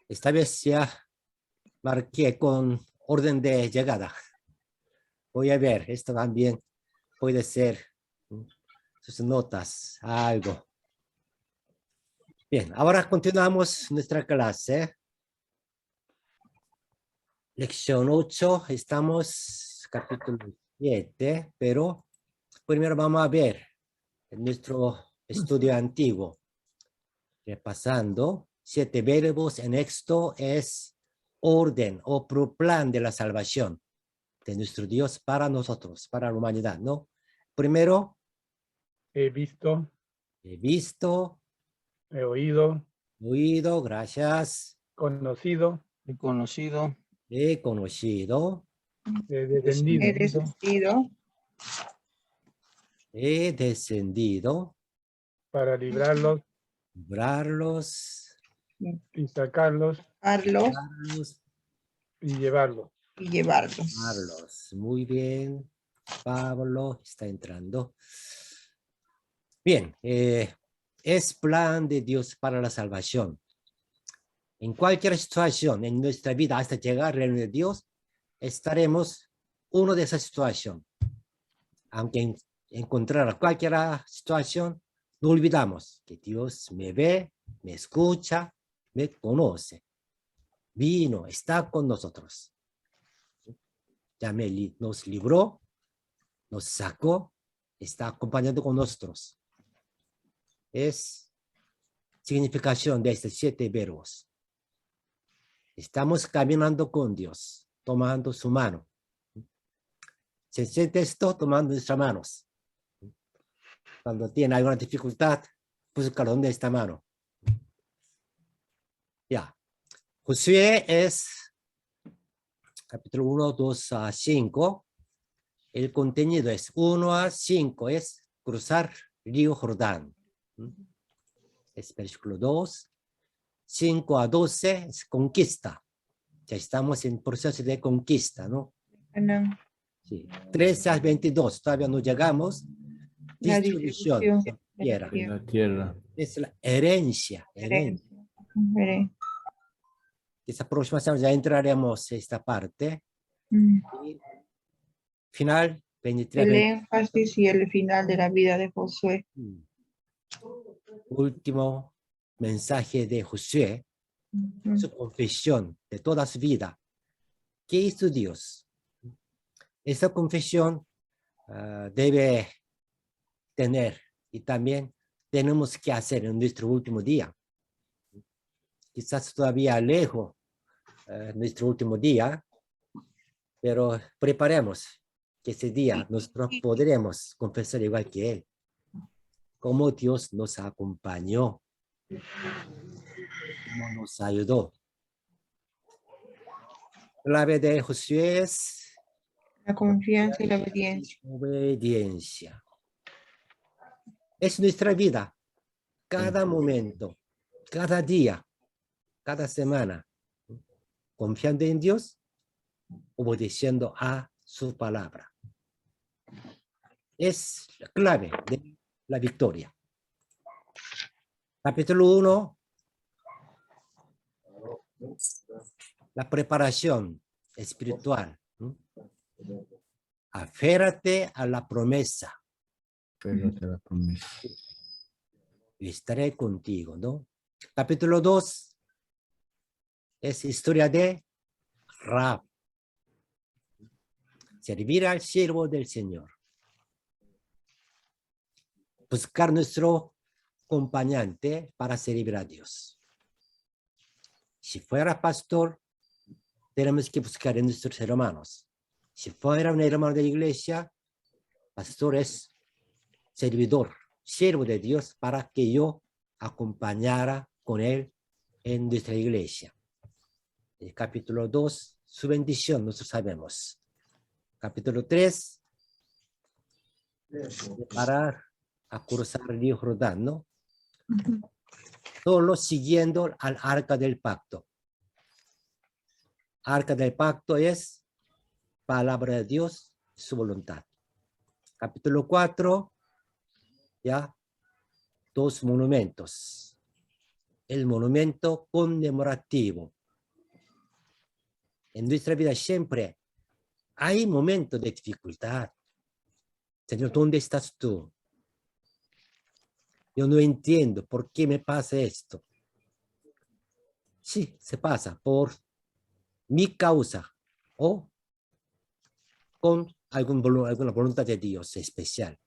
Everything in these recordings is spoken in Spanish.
Esta vez ya marqué con orden de llegada. Voy a ver, esto también puede ser sus notas, algo. Bien, ahora continuamos nuestra clase. Lección 8, estamos capítulo 7, pero primero vamos a ver nuestro estudio antiguo. Repasando, 7 verbos en esto es orden o plan de la salvación de nuestro Dios para nosotros, para la humanidad, ¿no? Primero, He visto, he visto, he oído, oído, gracias, conocido, He conocido, he conocido, he descendido, He desistido he descendido, para librarlos librarlos, y sacarlos darlos darlos, y llevarlos. y llevarlos. darlos. Muy bien, Pablo está entrando. Bien, es plan de Dios para la salvación. En cualquier situación en nuestra vida hasta llegar al reino de Dios, estaremos uno de esa situación. Aunque encontrar cualquier situación, no olvidamos que Dios me ve, me escucha, me conoce. Vino, está con nosotros. Ya nos libró, nos sacó, está acompañando con nosotros. Es significación de estos 7 verbos. Estamos caminando con Dios, tomando su mano. Se siente esto tomando nuestras manos. Cuando tiene alguna dificultad, busca dónde está mano. Ya. Josué es capítulo 1, 2 a 5. El contenido es 1 a 5, es cruzar río Jordán. Es versículo 2. 5 a 12 es conquista. Ya estamos en proceso de conquista, ¿no? Sí. 13 a 22, todavía no llegamos. La Distribución distribución de tierra. en la tierra. Es la herencia. Esa próxima semana ya entraremos en esta parte. Y final, 23, El énfasis y el final de la vida de Josué. último mensaje de Josué, su confesión de toda su vida. ¿Qué hizo Dios? Esa confesión debe tener y también tenemos que hacer en nuestro último día. Quizás todavía lejos nuestro último día, pero preparemos que ese día nosotros podremos confesar igual que Él. Cómo Dios nos acompañó, cómo nos ayudó. Clave de Josué es La confianza y la obediencia. obediencia. Es nuestra vida, cada momento, cada día, cada semana, confiando en Dios, obedeciendo a su palabra. Es la clave de la victoria. Capítulo 1, la preparación espiritual. Aférrate a la promesa. Pero te la promesa. Y estaré contigo, ¿no? Capítulo 2 es historia de Rahab. Servir al siervo del Señor. Buscar nuestro acompañante para servir a Dios. Si fuera pastor, tenemos que buscar en nuestros hermanos. Si fuera un hermano de la iglesia, pastor es servidor, siervo de Dios para que yo acompañara con él en nuestra iglesia. El capítulo 2, su bendición, nosotros sabemos. Capítulo 3, preparar a cruzar el río Jordán, ¿no? Solo siguiendo al arca del pacto. Arca del pacto es palabra de Dios, su voluntad. Capítulo 4, ya, 2 monumentos. El monumento conmemorativo, En nuestra vida siempre hay momentos de dificultad. Señor, ¿dónde estás tú? Yo no entiendo por qué me pasa esto. Sí, se pasa por mi causa o con alguna voluntad de Dios especial.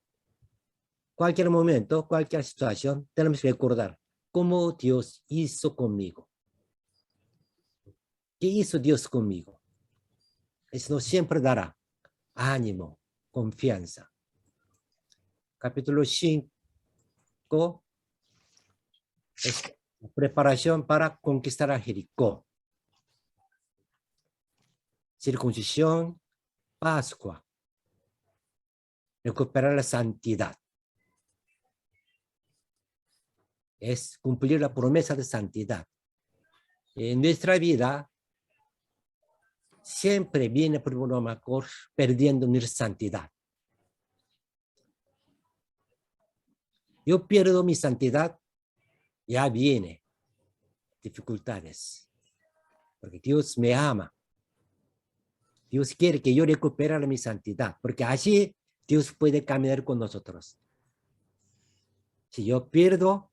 Cualquier momento, cualquier situación, tenemos que recordar cómo Dios hizo conmigo. ¿Qué hizo Dios conmigo? Eso nos siempre dará ánimo, confianza. Capítulo 5 es la preparación para conquistar a Jericó. Circuncisión, Pascua, recuperar la santidad. Es cumplir la promesa de santidad. En nuestra vida siempre viene problema con perdiendo nuestra santidad. Yo pierdo mi santidad, ya viene dificultades. Porque Dios me ama. Dios quiere que yo recupere mi santidad, porque allí Dios puede caminar con nosotros. Si yo pierdo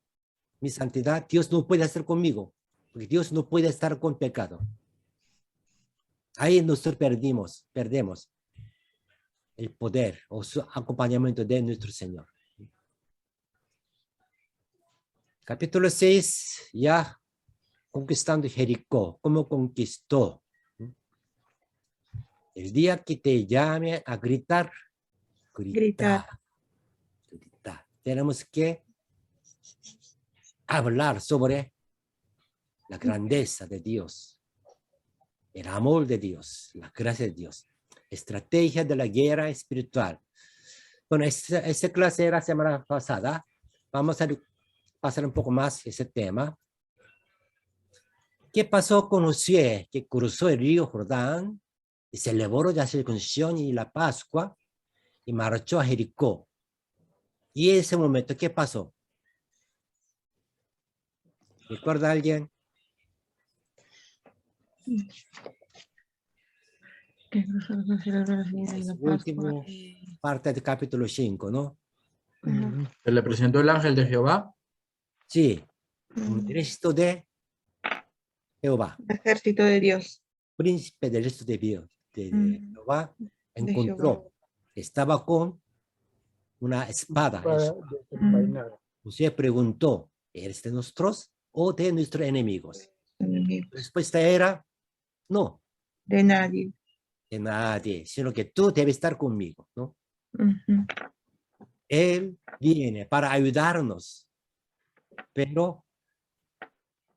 mi santidad, Dios no puede estar conmigo, porque Dios no puede estar con pecado. Ahí nosotros perdemos el poder o su acompañamiento de nuestro Señor. Capítulo 6, ya conquistando Jericó. ¿Cómo conquistó? El día que te llame a gritar, gritar. Tenemos que hablar sobre la grandeza de Dios, el amor de Dios, la gracia de Dios, estrategia de la guerra espiritual. Bueno, esta clase era la semana pasada. Vamos a pasar un poco más ese tema. ¿Qué pasó con Josué, que cruzó el río Jordán y celebró la circuncisión y la Pascua y marchó a Jericó? Y en ese momento, ¿qué pasó? ¿Recuerda alguien? Es la última parte del capítulo 5, ¿no? ¿Se le presentó el ángel de Jehová? Sí, un ejército de Jehová, Ejército de Dios. príncipe del ejército de Jehová, encontró, estaba con una espada. Para desenvainar. José preguntó, ¿eres de nosotros o de nuestros enemigos? Enemigos. La respuesta era, no, De nadie. de nadie, sino que tú debes estar conmigo, ¿no? Él viene para ayudarnos, pero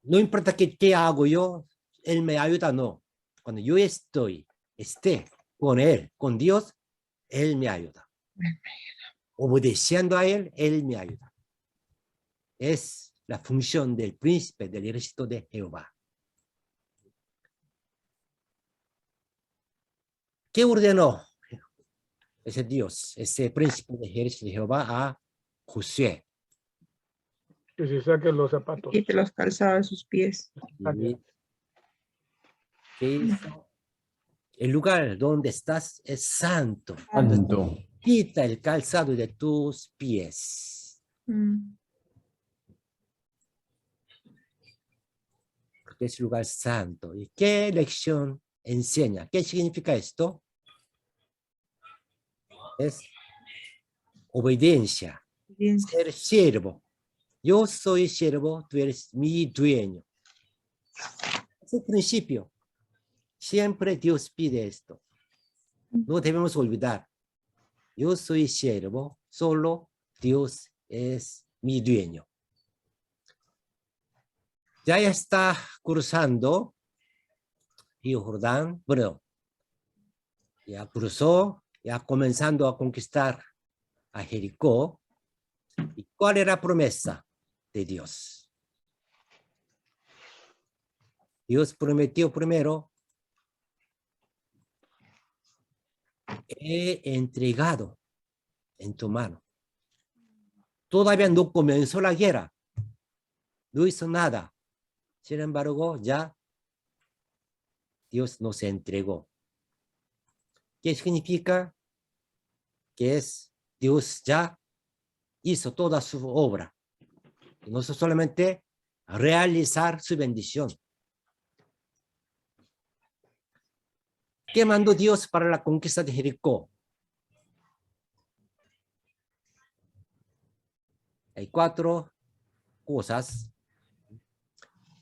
no importa qué hago yo, Él me ayuda, no. Cuando yo esté con Él, con Dios, Él me ayuda. Obedeciendo a Él, Él me ayuda. Es la función del príncipe del ejército de Jehová. ¿Qué ordenó ese Dios, ese príncipe del ejército de Jehová a Josué? Que se saquen los zapatos. Quite los calzados de sus pies. Y ¿qué hizo? El lugar donde estás es santo. Santo. Quita el calzado de tus pies. Porque es lugar santo. ¿Y qué lección enseña? ¿Qué significa esto? Es obediencia. Ser siervo. Yo soy siervo, tú eres mi dueño. Es el principio. Siempre Dios pide esto. No debemos olvidar. Yo soy siervo, solo Dios es mi dueño. Ya está cruzando río Jordán. Bueno, ya cruzó, ya comenzando a conquistar a Jericó. ¿Y cuál era la promesa de Dios? Dios prometió primero, he entregado en tu mano. Todavía no comenzó la guerra, no hizo nada. Sin embargo, ya Dios nos entregó. ¿Qué significa? Que es Dios ya hizo toda su obra. No solamente realizar su bendición. ¿Qué mandó Dios para la conquista de Jericó? Hay 4 cosas.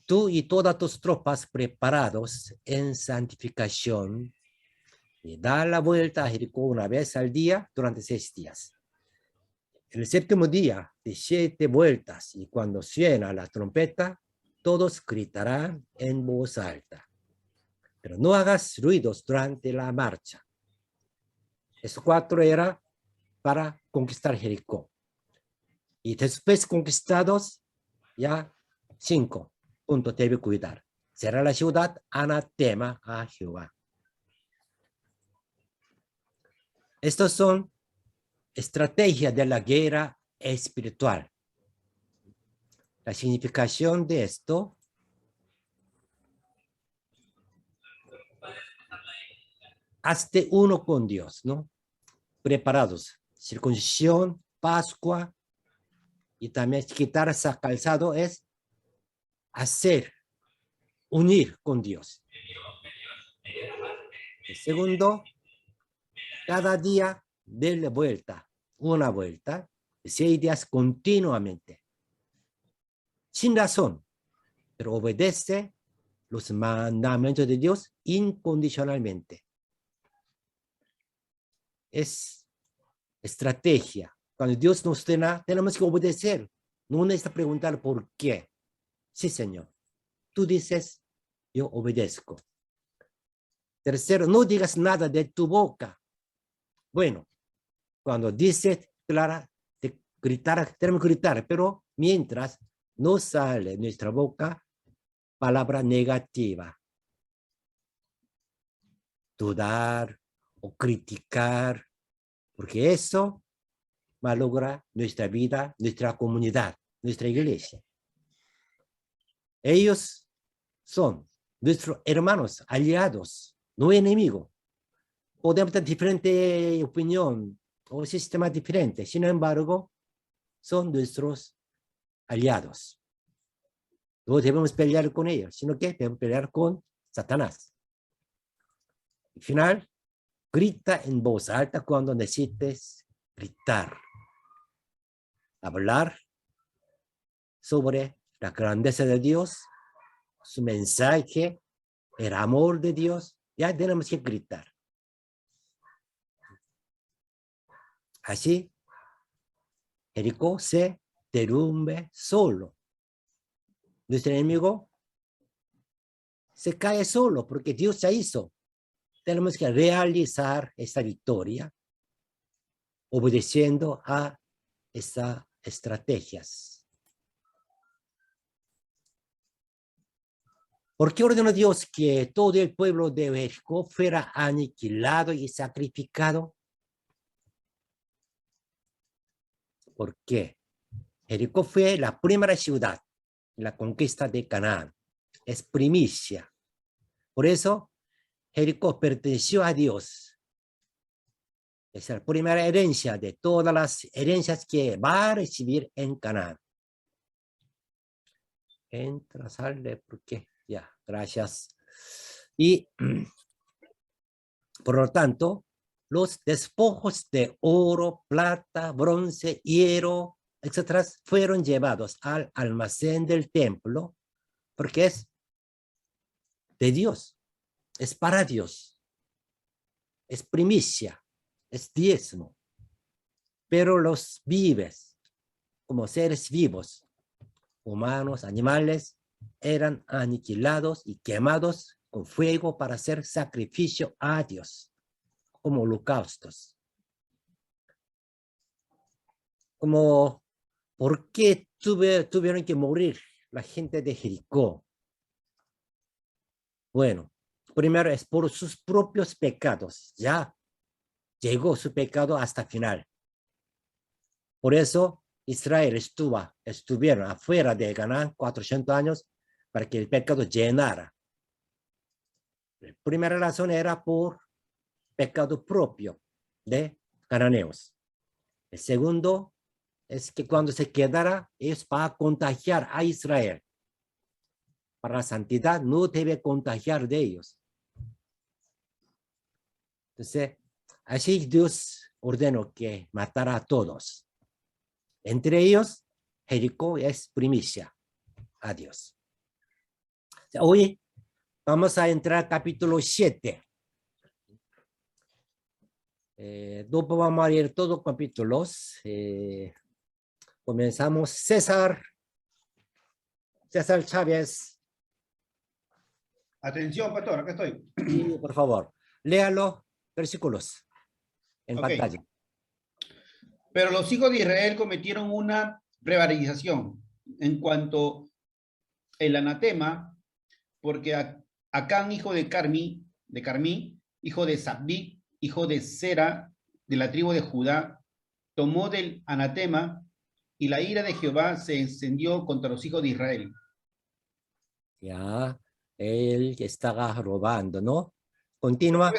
Tú y todas tus tropas preparados en santificación y da la vuelta a Jericó una vez al día durante 6 días. El 7º día de 7 vueltas y cuando suena la trompeta, todos gritarán en voz alta. Pero no hagas ruidos durante la marcha. Esos 4 era para conquistar Jericó. Y después conquistados, ya 5 puntos debe cuidar. Será la ciudad anatema a Jehová. Estos son estrategias de la guerra espiritual. La significación de esto hazte uno con Dios, ¿no? Preparados. Circuncisión, Pascua y también quitar ese calzado es hacer, unir con Dios. El segundo, cada día darle vuelta, una vuelta, 6 días continuamente. Sin razón, pero obedece los mandamientos de Dios incondicionalmente. Es estrategia. Cuando Dios nos ordena, tenemos que obedecer. No necesita preguntar por qué. Sí, Señor. Tú dices, yo obedezco. Tercero, no digas nada de tu boca. Bueno, cuando dices, clara, de gritar, tenemos que gritar, pero mientras no sale de nuestra boca palabra negativa. Dudar o criticar, porque eso malogra nuestra vida, nuestra comunidad, nuestra iglesia. Ellos son nuestros hermanos, aliados, no enemigos. Podemos tener diferente opinión o sistema diferente, sin embargo, son nuestros aliados. No debemos pelear con ellos, sino que debemos pelear con Satanás. Al final, grita en voz alta cuando necesites gritar. Hablar sobre la grandeza de Dios, su mensaje, el amor de Dios, ya tenemos que gritar. Así, Jericó se derrumbe solo. Nuestro enemigo se cae solo porque Dios ya hizo. Tenemos que realizar esta victoria obedeciendo a estas estrategias. ¿Por qué ordenó Dios que todo el pueblo de Jericó fuera aniquilado y sacrificado? ¿Por qué? Jericó fue la primera ciudad en la conquista de Canaán. Es primicia. Por eso, Jericó perteneció a Dios. Es la primera herencia de todas las herencias que va a recibir en Canaán. Entra, sale, ¿por qué? Ya, gracias. Y, por lo tanto, los despojos de oro, plata, bronce, hierro, etcétera, fueron llevados al almacén del templo, porque es de Dios, es para Dios, es primicia, es diezmo. Pero los vives, como seres vivos, humanos, animales, eran aniquilados y quemados con fuego para hacer sacrificio a Dios, como holocaustos. Como, ¿por qué tuvieron que morir la gente de Jericó? Bueno, primero es por sus propios pecados. Ya llegó su pecado hasta el final. Por eso Israel estuvieron afuera de Canaán 400 años para que el pecado llenara. La primera razón era por pecado propio de cananeos. El segundo es que cuando se quedara es para contagiar a Israel. Para la santidad no debe contagiar de ellos. Entonces, así Dios ordenó que matara a todos. Entre ellos, Jericó es primicia a Dios. Hoy vamos a entrar al capítulo 7. No vamos a leer todos los capítulos. Comenzamos. César Chávez. Atención, pastor, acá estoy. Sí, por favor, léalo, versículos en Ok. pantalla. Pero los hijos de Israel cometieron una prevaricación en cuanto el anatema, porque Acán, hijo de Carmi, hijo de Sabdi, hijo de Sera, de la tribu de Judá, tomó del anatema y la ira de Jehová se encendió contra los hijos de Israel. Ya, él estaba robando, ¿no? Continúa.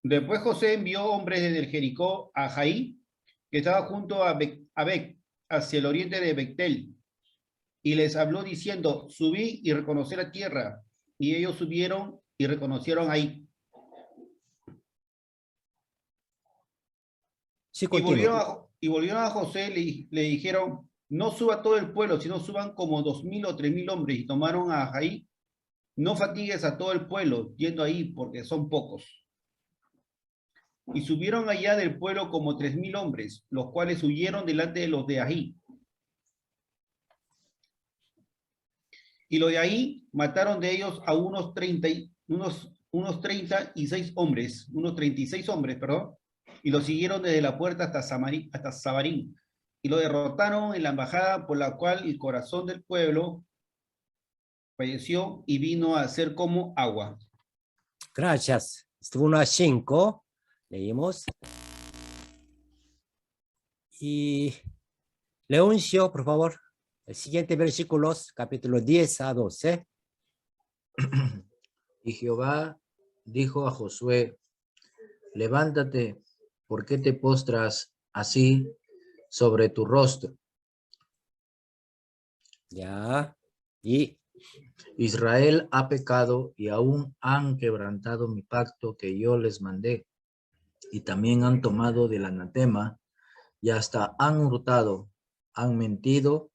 Después José envió hombres desde el Jericó a Jaí, que estaba junto a Bec, hacia el oriente de Bectel, y les habló diciendo, subí y reconocí la tierra. Y ellos subieron y reconocieron ahí. Sí, Y continúa. volvieron a José, le dijeron, no suba todo el pueblo, sino suban como 2000 o 3000 hombres. Y tomaron a Jaí. No fatigues a todo el pueblo yendo ahí, porque son pocos. Y subieron allá del pueblo como 3000 hombres, los cuales huyeron delante de los de Ahí. Y los de ahí mataron de ellos a unos 36 hombres, perdón, y los siguieron desde la puerta hasta Sabarín, y lo derrotaron en la embajada, por la cual el corazón del pueblo falleció y vino a ser como agua. Gracias. Estuvo 1 a 5. Leímos. Y Leoncio, por favor. El siguiente versículos, capítulo 10 a 12. Y Jehová dijo a Josué, levántate, ¿por qué te postras así sobre tu rostro? Ya. Y Israel ha pecado y aún han quebrantado mi pacto que yo les mandé, y también han tomado del anatema, y hasta han hurtado, han mentido,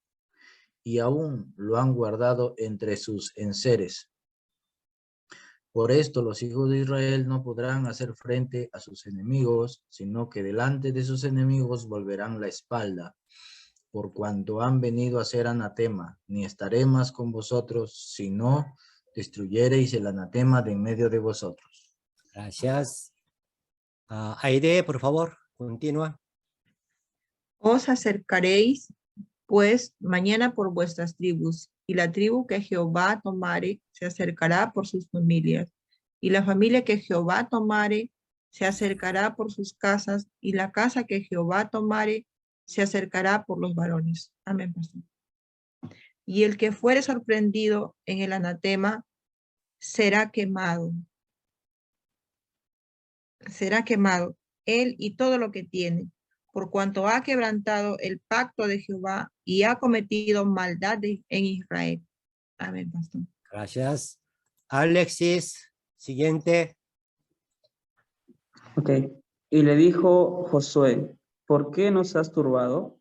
y aún lo han guardado entre sus enseres. Por esto los hijos de Israel no podrán hacer frente a sus enemigos, sino que delante de sus enemigos volverán la espalda, por cuanto han venido a ser anatema, ni estaré más con vosotros, si no destruyereis el anatema de en medio de vosotros. gracias. Aide, por favor, continúa. Os acercaréis, pues, mañana por vuestras tribus, y la tribu que Jehová tomare se acercará por sus familias, y la familia que Jehová tomare se acercará por sus casas, y la casa que Jehová tomare se acercará por los varones. Amén, pastor. Y el que fuere sorprendido en el anatema será quemado. Será quemado, él y todo lo que tiene, por cuanto ha quebrantado el pacto de Jehová y ha cometido maldad en Israel. Amén, pastor. Gracias. Alexis, siguiente. Ok. Y le dijo Josué, ¿por qué nos has turbado?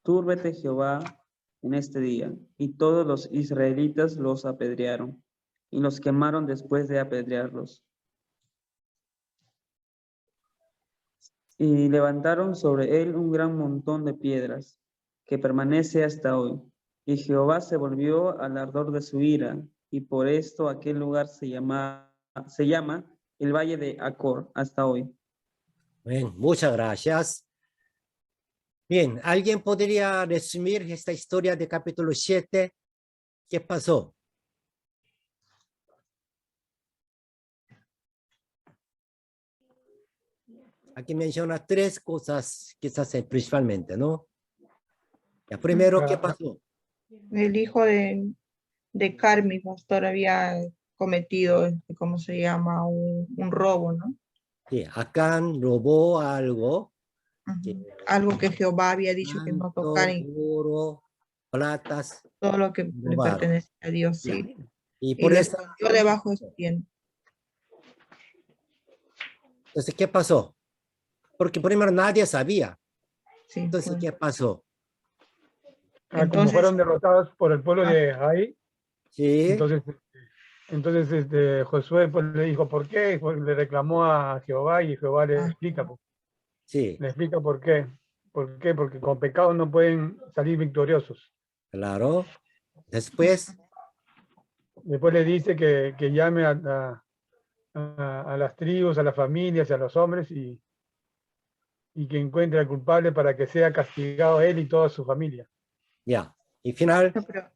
Túrbete Jehová en este día. Y todos los israelitas los apedrearon y los quemaron después de apedrearlos. Y levantaron sobre él un gran montón de piedras, que permanece hasta hoy. Y Jehová se volvió al ardor de su ira, y por esto aquel lugar se llama el Valle de Acor hasta hoy. Bien, muchas gracias. Bien, ¿alguien podría resumir esta historia de capítulo 7? ¿Qué pasó? Aquí menciona 3 cosas, quizás principalmente, ¿no? Ya, primero, ¿qué pasó? El hijo de Carmi, pastor, había cometido, ¿cómo se llama? Un robo, ¿no? Sí, Acán robó algo, Ujú. Algo que Jehová había dicho que no tanto tocar y oro, platas, todo lo que le robaron. pertenece a Dios, Ya. sí. Y Y por lo eso, escondió debajo de su tienda. entonces, ¿qué pasó? Porque primero nadie sabía. Sí, Entonces, pues. ¿qué pasó? Como Entonces, fueron derrotados por el pueblo de Ai, Sí, entonces Josué pues, le dijo, ¿por qué? Pues, le reclamó a Jehová y Jehová le Ah. explica, pues, sí, le explica por qué. ¿Por qué? Porque con pecado no pueden salir victoriosos. claro. Después, Después le dice que llame a las tribus, a las familias, a los hombres y que encuentre al culpable para que sea castigado él y toda su familia. ya. Y final, pero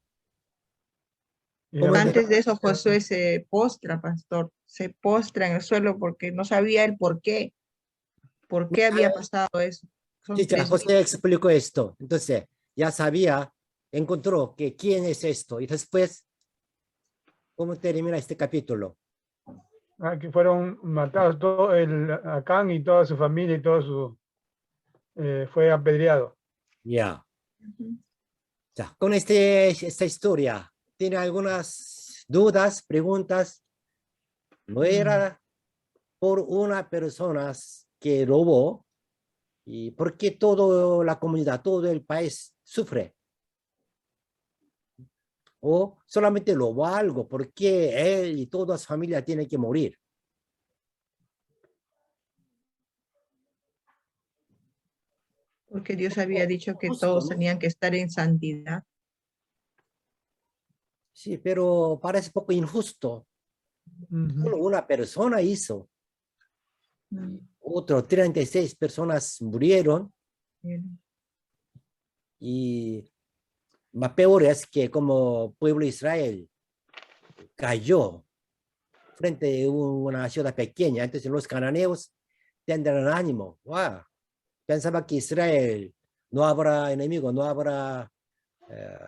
Y ¿cómo finalmente, antes de eso Josué se postra, pastor, se postra en el suelo porque no sabía el por qué había pasado eso. Son sí, ya, 3,000. José explicó esto. Entonces, ya sabía, encontró que quién es esto. Y después, ¿cómo termina este capítulo? que fueron matados todo Acán y toda su familia y todo fue apedreado. Ya. Ujú. Ya, con esta historia, ¿tiene algunas dudas, preguntas? No era por una persona que robó, y por qué toda la comunidad, todo el país sufre. O solamente robó algo, ¿por qué él y toda su familia tienen que morir? Porque Dios había dicho que Justo, todos ¿no? tenían que estar en santidad. Sí, pero parece poco injusto. Ujú. Solo una persona hizo, Mm. otro 36 personas murieron, Bien. y más peor es que como pueblo de Israel cayó frente a una ciudad pequeña, entonces los cananeos tendrán ánimo. Wow. Pensaba que Israel no habrá enemigo, no habrá eh,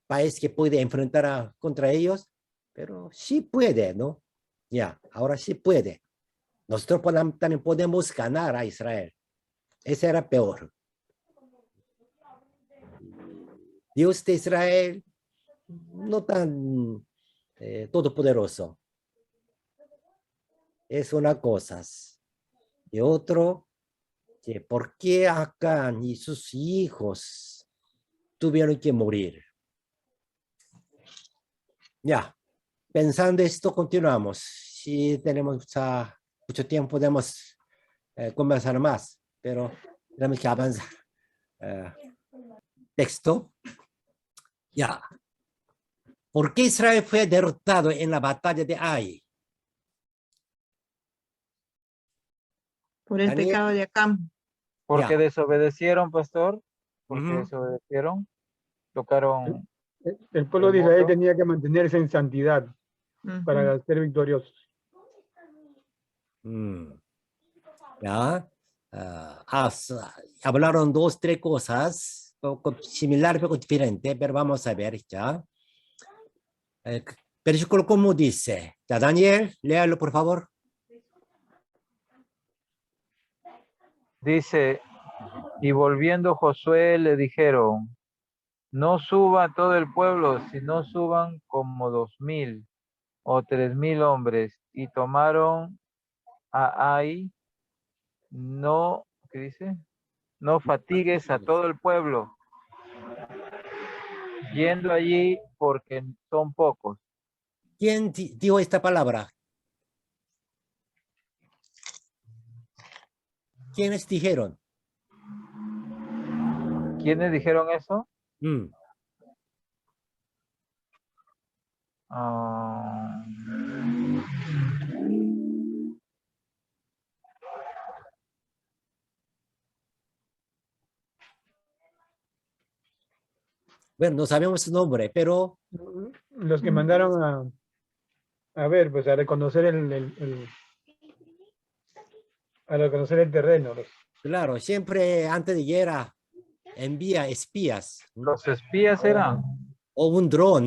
país que puede enfrentar contra ellos, pero sí puede, ¿no? Ya, ahora sí puede. Nosotros también podemos ganar a Israel. Ese era peor. Dios de Israel, no tan todopoderoso. Es una cosa. Y otro, que por qué Acán y sus hijos tuvieron que morir. Ya, pensando esto, continuamos. Si tenemos mucho tiempo, podemos conversar más, pero tenemos que avanzar. Eh, Texto. Ya. ¿Por qué Israel fue derrotado en la batalla de Ai? Por el Daniel, pecado de Acán. Porque ya. desobedecieron, pastor, porque Ujú. desobedecieron, tocaron El pueblo el de Israel mundo. tenía que mantenerse en santidad Ujú. para ser victoriosos. Mm, ya. Hablaron dos, tres cosas, poco similar, poco diferente, pero vamos a ver ya. Versículo como dice. Ya, Daniel, léalo, por favor. Dice, y volviendo Josué le dijeron, no suba todo el pueblo, sino suban como 2,000 o 3,000 hombres, y tomaron a Ai, no, ¿qué dice? No fatigues a todo el pueblo, yendo allí porque son pocos. ¿Quién dijo esta palabra? ¿Quiénes dijeron? ¿Quiénes dijeron eso? Mm, Ah, Bueno, no sabemos su nombre, pero Los que mandaron a ver, pues a reconocer a reconocer el terreno. claro, siempre antes de guerra envía espías, los espías eran. o un dron.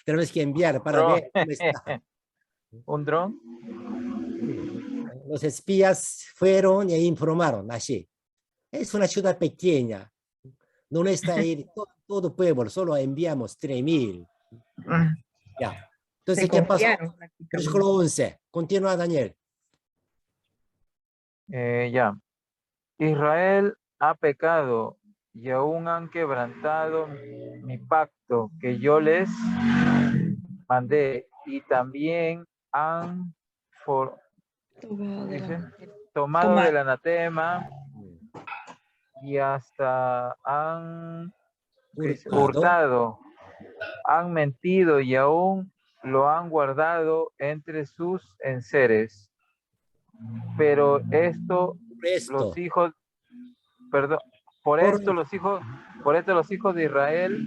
Tenemos que enviar para ver Bro. cómo está. ¿Un dron? Los espías fueron e informaron así. Es una ciudad pequeña. No está ahí todo pueblo, solo enviamos 3,000. Ya. Se Entonces, ¿qué pasó? confiaron prácticamente. Versículo 11. Continúa, Daniel. Ya. Israel ha pecado y aún han quebrantado mi pacto que yo les mandé y también han dice, tomado del anatema y hasta han hurtado, han mentido y aún lo han guardado entre sus enseres. Pero esto, los hijos, perdón, por esto los hijos de Israel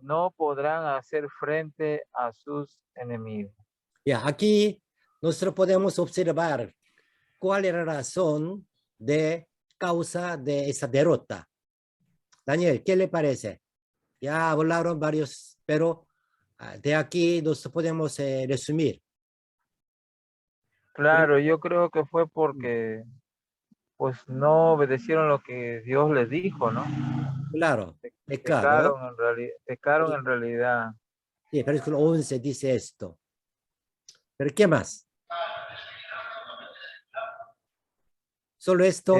no podrán hacer frente a sus enemigos. Ya, aquí nosotros podemos observar cuál era la razón de causa de esa derrota. Daniel, ¿qué le parece? Ya hablaron varios, pero de aquí nos podemos resumir. Claro, yo creo que fue porque pues no obedecieron lo que Dios les dijo, ¿no? Claro, pecado. Pecaron en realidad. Sí, versículo 11 dice esto. ¿Pero qué más? Solo esto.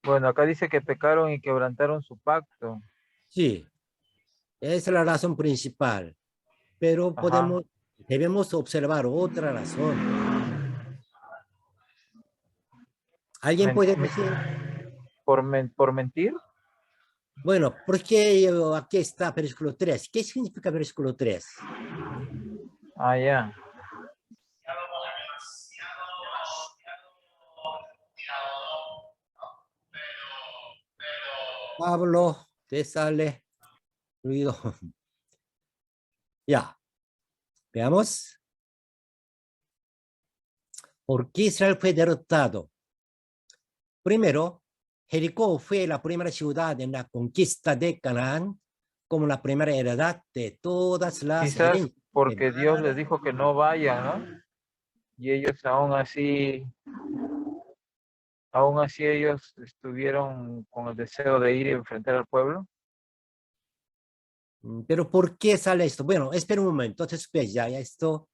Bueno, acá dice que pecaron y quebrantaron su pacto. Sí, esa es la razón principal. Pero debemos observar otra razón. ¿Alguien puede decir? ¿Por mentir? Bueno, porque aquí está versículo 3. ¿Qué significa versículo 3? Ah, ya. Pablo, te sale ruido. Ya. Veamos. ¿Por qué Israel fue derrotado? Primero, Jericó fue la primera ciudad en la conquista de Canaán, como la primera heredad de todas las Quizás herencias. porque Dios les dijo que no vayan, ¿no? Y ellos aún así ellos estuvieron con el deseo de ir y enfrentar al pueblo. Pero ¿por qué sale esto? Bueno, espera un momento, después ya esto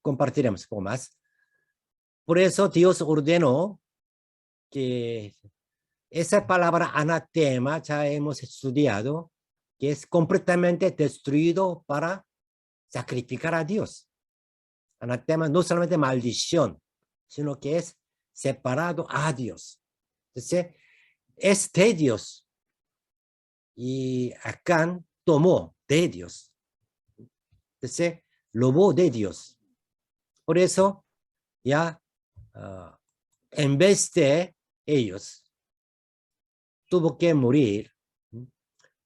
compartiremos un poco más. Por eso Dios ordenó que esa palabra anatema ya hemos estudiado, que es completamente destruido para sacrificar a Dios. Anatema no solamente maldición, sino que es separado a Dios. Entonces, es de Dios. Y Acán tomó de Dios. Entonces, lobó de Dios. Por eso, ya, en vez de ellos, tuvo que morir.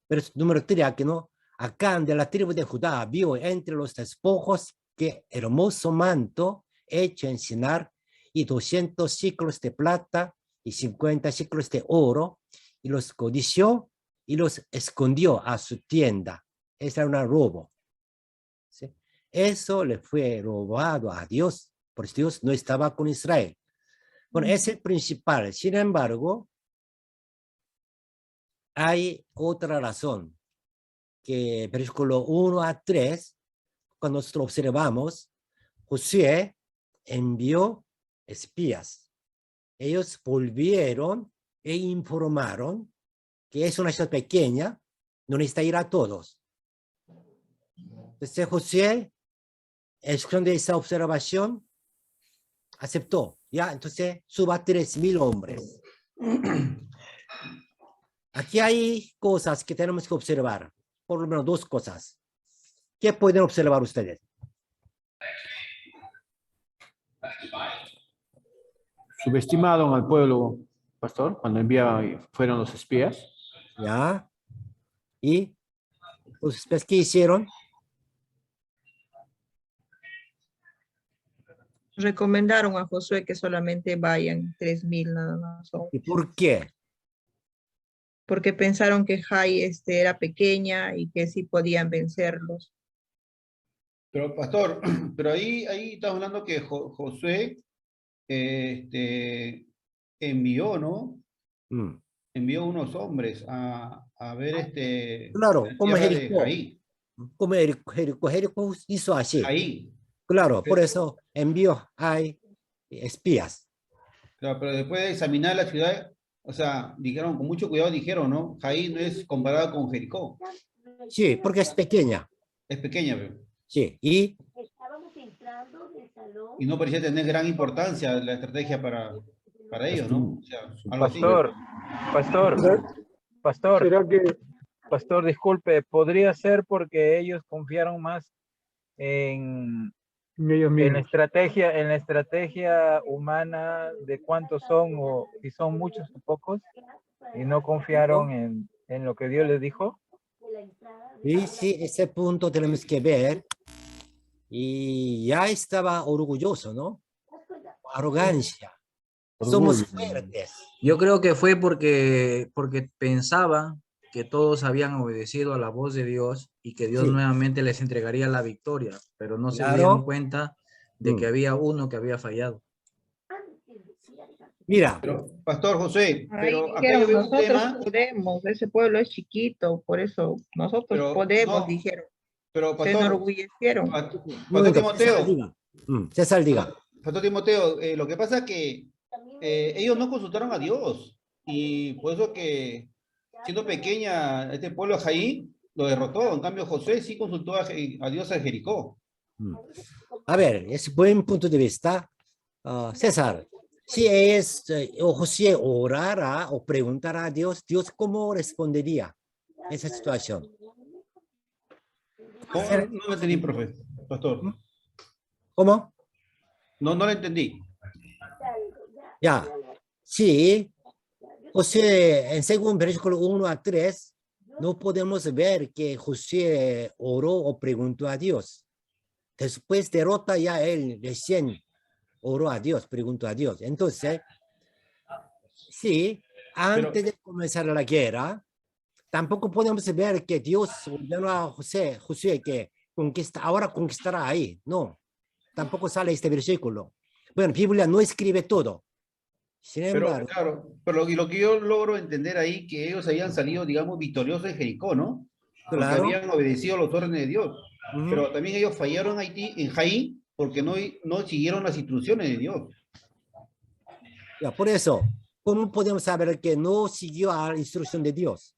Pero número 3, aquí no. Acán de la tribu de Judá vio entre los despojos que hermoso manto hecho en Sinar y 200 ciclos de plata y 50 ciclos de oro, y los codició y los escondió a su tienda. Ese era un robo. ¿Sí? Eso le fue robado a Dios, porque Dios no estaba con Israel. Bueno, ese es el principal. Sin embargo, hay otra razón, que versículo 1 a 3, cuando nosotros observamos, Josué envió espías. Ellos volvieron e informaron que es una ciudad pequeña, no necesita ir a todos. Entonces Josué, escuchando esa observación, aceptó. Ya, entonces suba 3,000 hombres. Aquí hay cosas que tenemos que observar, por lo menos 2 cosas. ¿Qué pueden observar ustedes? Subestimaron al pueblo, pastor, cuando fueron los espías. ¿Ya? ¿Y los espías qué hicieron? Recomendaron a Josué que solamente vayan 3,000 nada más. ¿Y por qué? porque pensaron que Jai era pequeña y que sí podían vencerlos. Pero, pastor, pero ahí estamos hablando que Josué envió, ¿no? Mm. Envió unos hombres a ver Claro, la como tierra de Jericó. Jaí. Como Jericó hizo así. Jaí. Claro, por eso envió a espías. Claro, pero después de examinar la ciudad, o sea, dijeron, con mucho cuidado dijeron, ¿no? Jaí no es comparado con Jericó. Sí, porque es pequeña. Es pequeña, pero. Sí, y Y no parecía tener gran importancia la estrategia para ellos, ¿no? O sea, algo así. ¿Será que Pastor, disculpe, podría ser porque ellos confiaron más en ellos en la mismos? estrategia humana de cuántos son o si son muchos o pocos y no confiaron en lo que Dios les dijo. y sí, ese punto tenemos que ver. Y ya estaba orgulloso, ¿no? Arrogancia. Somos fuertes. Yo creo que fue porque pensaba que todos habían obedecido a la voz de Dios y que Dios Sí, nuevamente les entregaría la victoria, pero no se dieron claro. cuenta de que había uno que había fallado. Mira, Pero, Pastor José, Ahí pero acá yo dijeron, veo un nosotros tema, podemos, ese pueblo es chiquito, por eso nosotros pero podemos, no, dijeron. pero Se Pastor, enorgullecieron. un Pastor momento, César Timoteo, diga. César diga. Pastor Timoteo, lo que pasa es que ellos no consultaron a Dios y por eso que siendo pequeña este pueblo de Jaí lo derrotó. En cambio José sí consultó a Dios a Jericó. A ver, es buen punto de vista. César, si es o José orara o preguntara a Dios, ¿Dios cómo respondería a esa situación? ¿Cómo? No lo entendí, profe, Pastor. ¿Cómo? No lo entendí. Ya. Sí, José, en según versículo 1 a 3, no podemos ver que José oró o preguntó a Dios. Después derrota ya él recién oró a Dios, preguntó a Dios. Entonces, sí, Pero, antes de comenzar la guerra, tampoco podemos ver que Dios ordenó a José que ahora conquistará ahí. No, tampoco sale este versículo. Bueno, la Biblia no escribe todo. Sin embargo, claro, pero lo que yo logro entender ahí, que ellos habían salido, digamos, victoriosos de Jericó, ¿no? Porque claro. habían obedecido los órdenes de Dios. Ujú. Pero también ellos fallaron en Jaí, porque no siguieron las instrucciones de Dios. Ya, por eso, ¿cómo podemos saber que no siguió a la instrucción de Dios?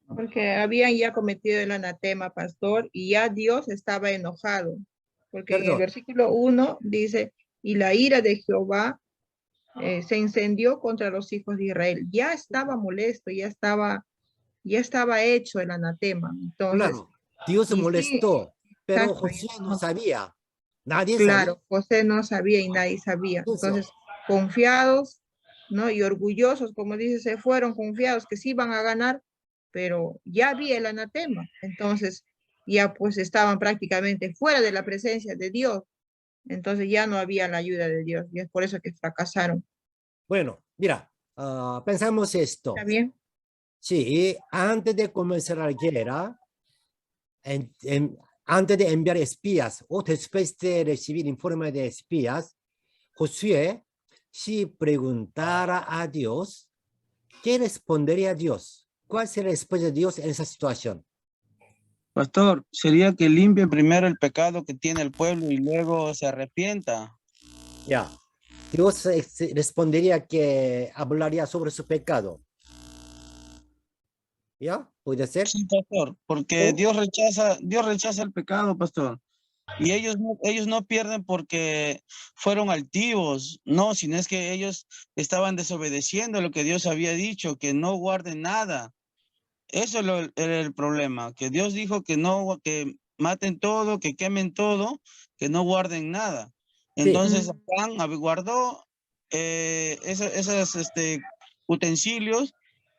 Porque habían ya cometido el anatema, pastor, y ya Dios estaba enojado. Porque en el Perdón. versículo 1 dice, y la ira de Jehová se encendió contra los hijos de Israel. Ya estaba molesto, ya estaba hecho el anatema. Entonces, Claro, Dios se y sí, molestó, pero exacto, José no sabía. Nadie sabía. claro, José no sabía y nadie sabía. Eso. Entonces, confiados, ¿no? Y orgullosos, como dice, se fueron confiados que sí iban a ganar, pero ya había el anatema. Entonces, ya pues estaban prácticamente fuera de la presencia de Dios. Entonces ya no había la ayuda de Dios y es por eso que fracasaron. Bueno, mira, pensamos esto. ¿Está bien? Sí, antes de comenzar la guerra, antes de enviar espías o después de recibir informe de espías, Josué, si preguntara a Dios, ¿qué respondería a Dios? ¿Cuál sería la respuesta de Dios en esa situación? Pastor, sería que limpie primero el pecado que tiene el pueblo y luego se arrepienta. Ya, Dios respondería que hablaría sobre su pecado. ¿Ya? ¿Puede ser? Sí, pastor, porque ¿O? Dios rechaza el pecado, pastor. Y ellos no pierden porque fueron altivos, no, sino es que ellos estaban desobedeciendo lo que Dios había dicho, que no guarden nada. Eso era el problema, que Dios dijo que no, que maten todo, que quemen todo, que no guarden nada. Sí. Entonces, Acán guardó esos utensilios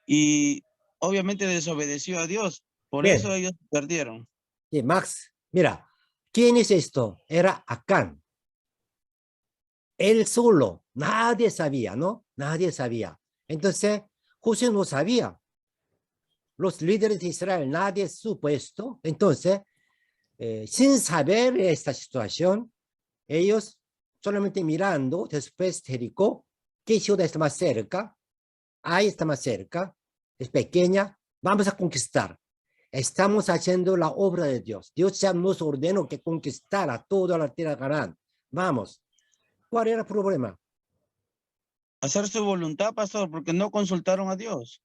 y obviamente desobedeció a Dios. Por Bien. eso ellos perdieron. Sí, Max, mira, ¿quién es esto? Era Acán. Él solo, nadie sabía, ¿no? Nadie sabía. Entonces, José no sabía. los líderes de Israel, nadie supo esto. Entonces, sin saber esta situación, ellos solamente mirando, después Jericó, ¿qué ciudad está más cerca? Ahí está más cerca, es pequeña, vamos a conquistar. Estamos haciendo la obra de Dios. Dios ya nos ordenó que conquistara toda la tierra de Canaán. Vamos. ¿Cuál era el problema? Hacer su voluntad, pastor, porque no consultaron a Dios.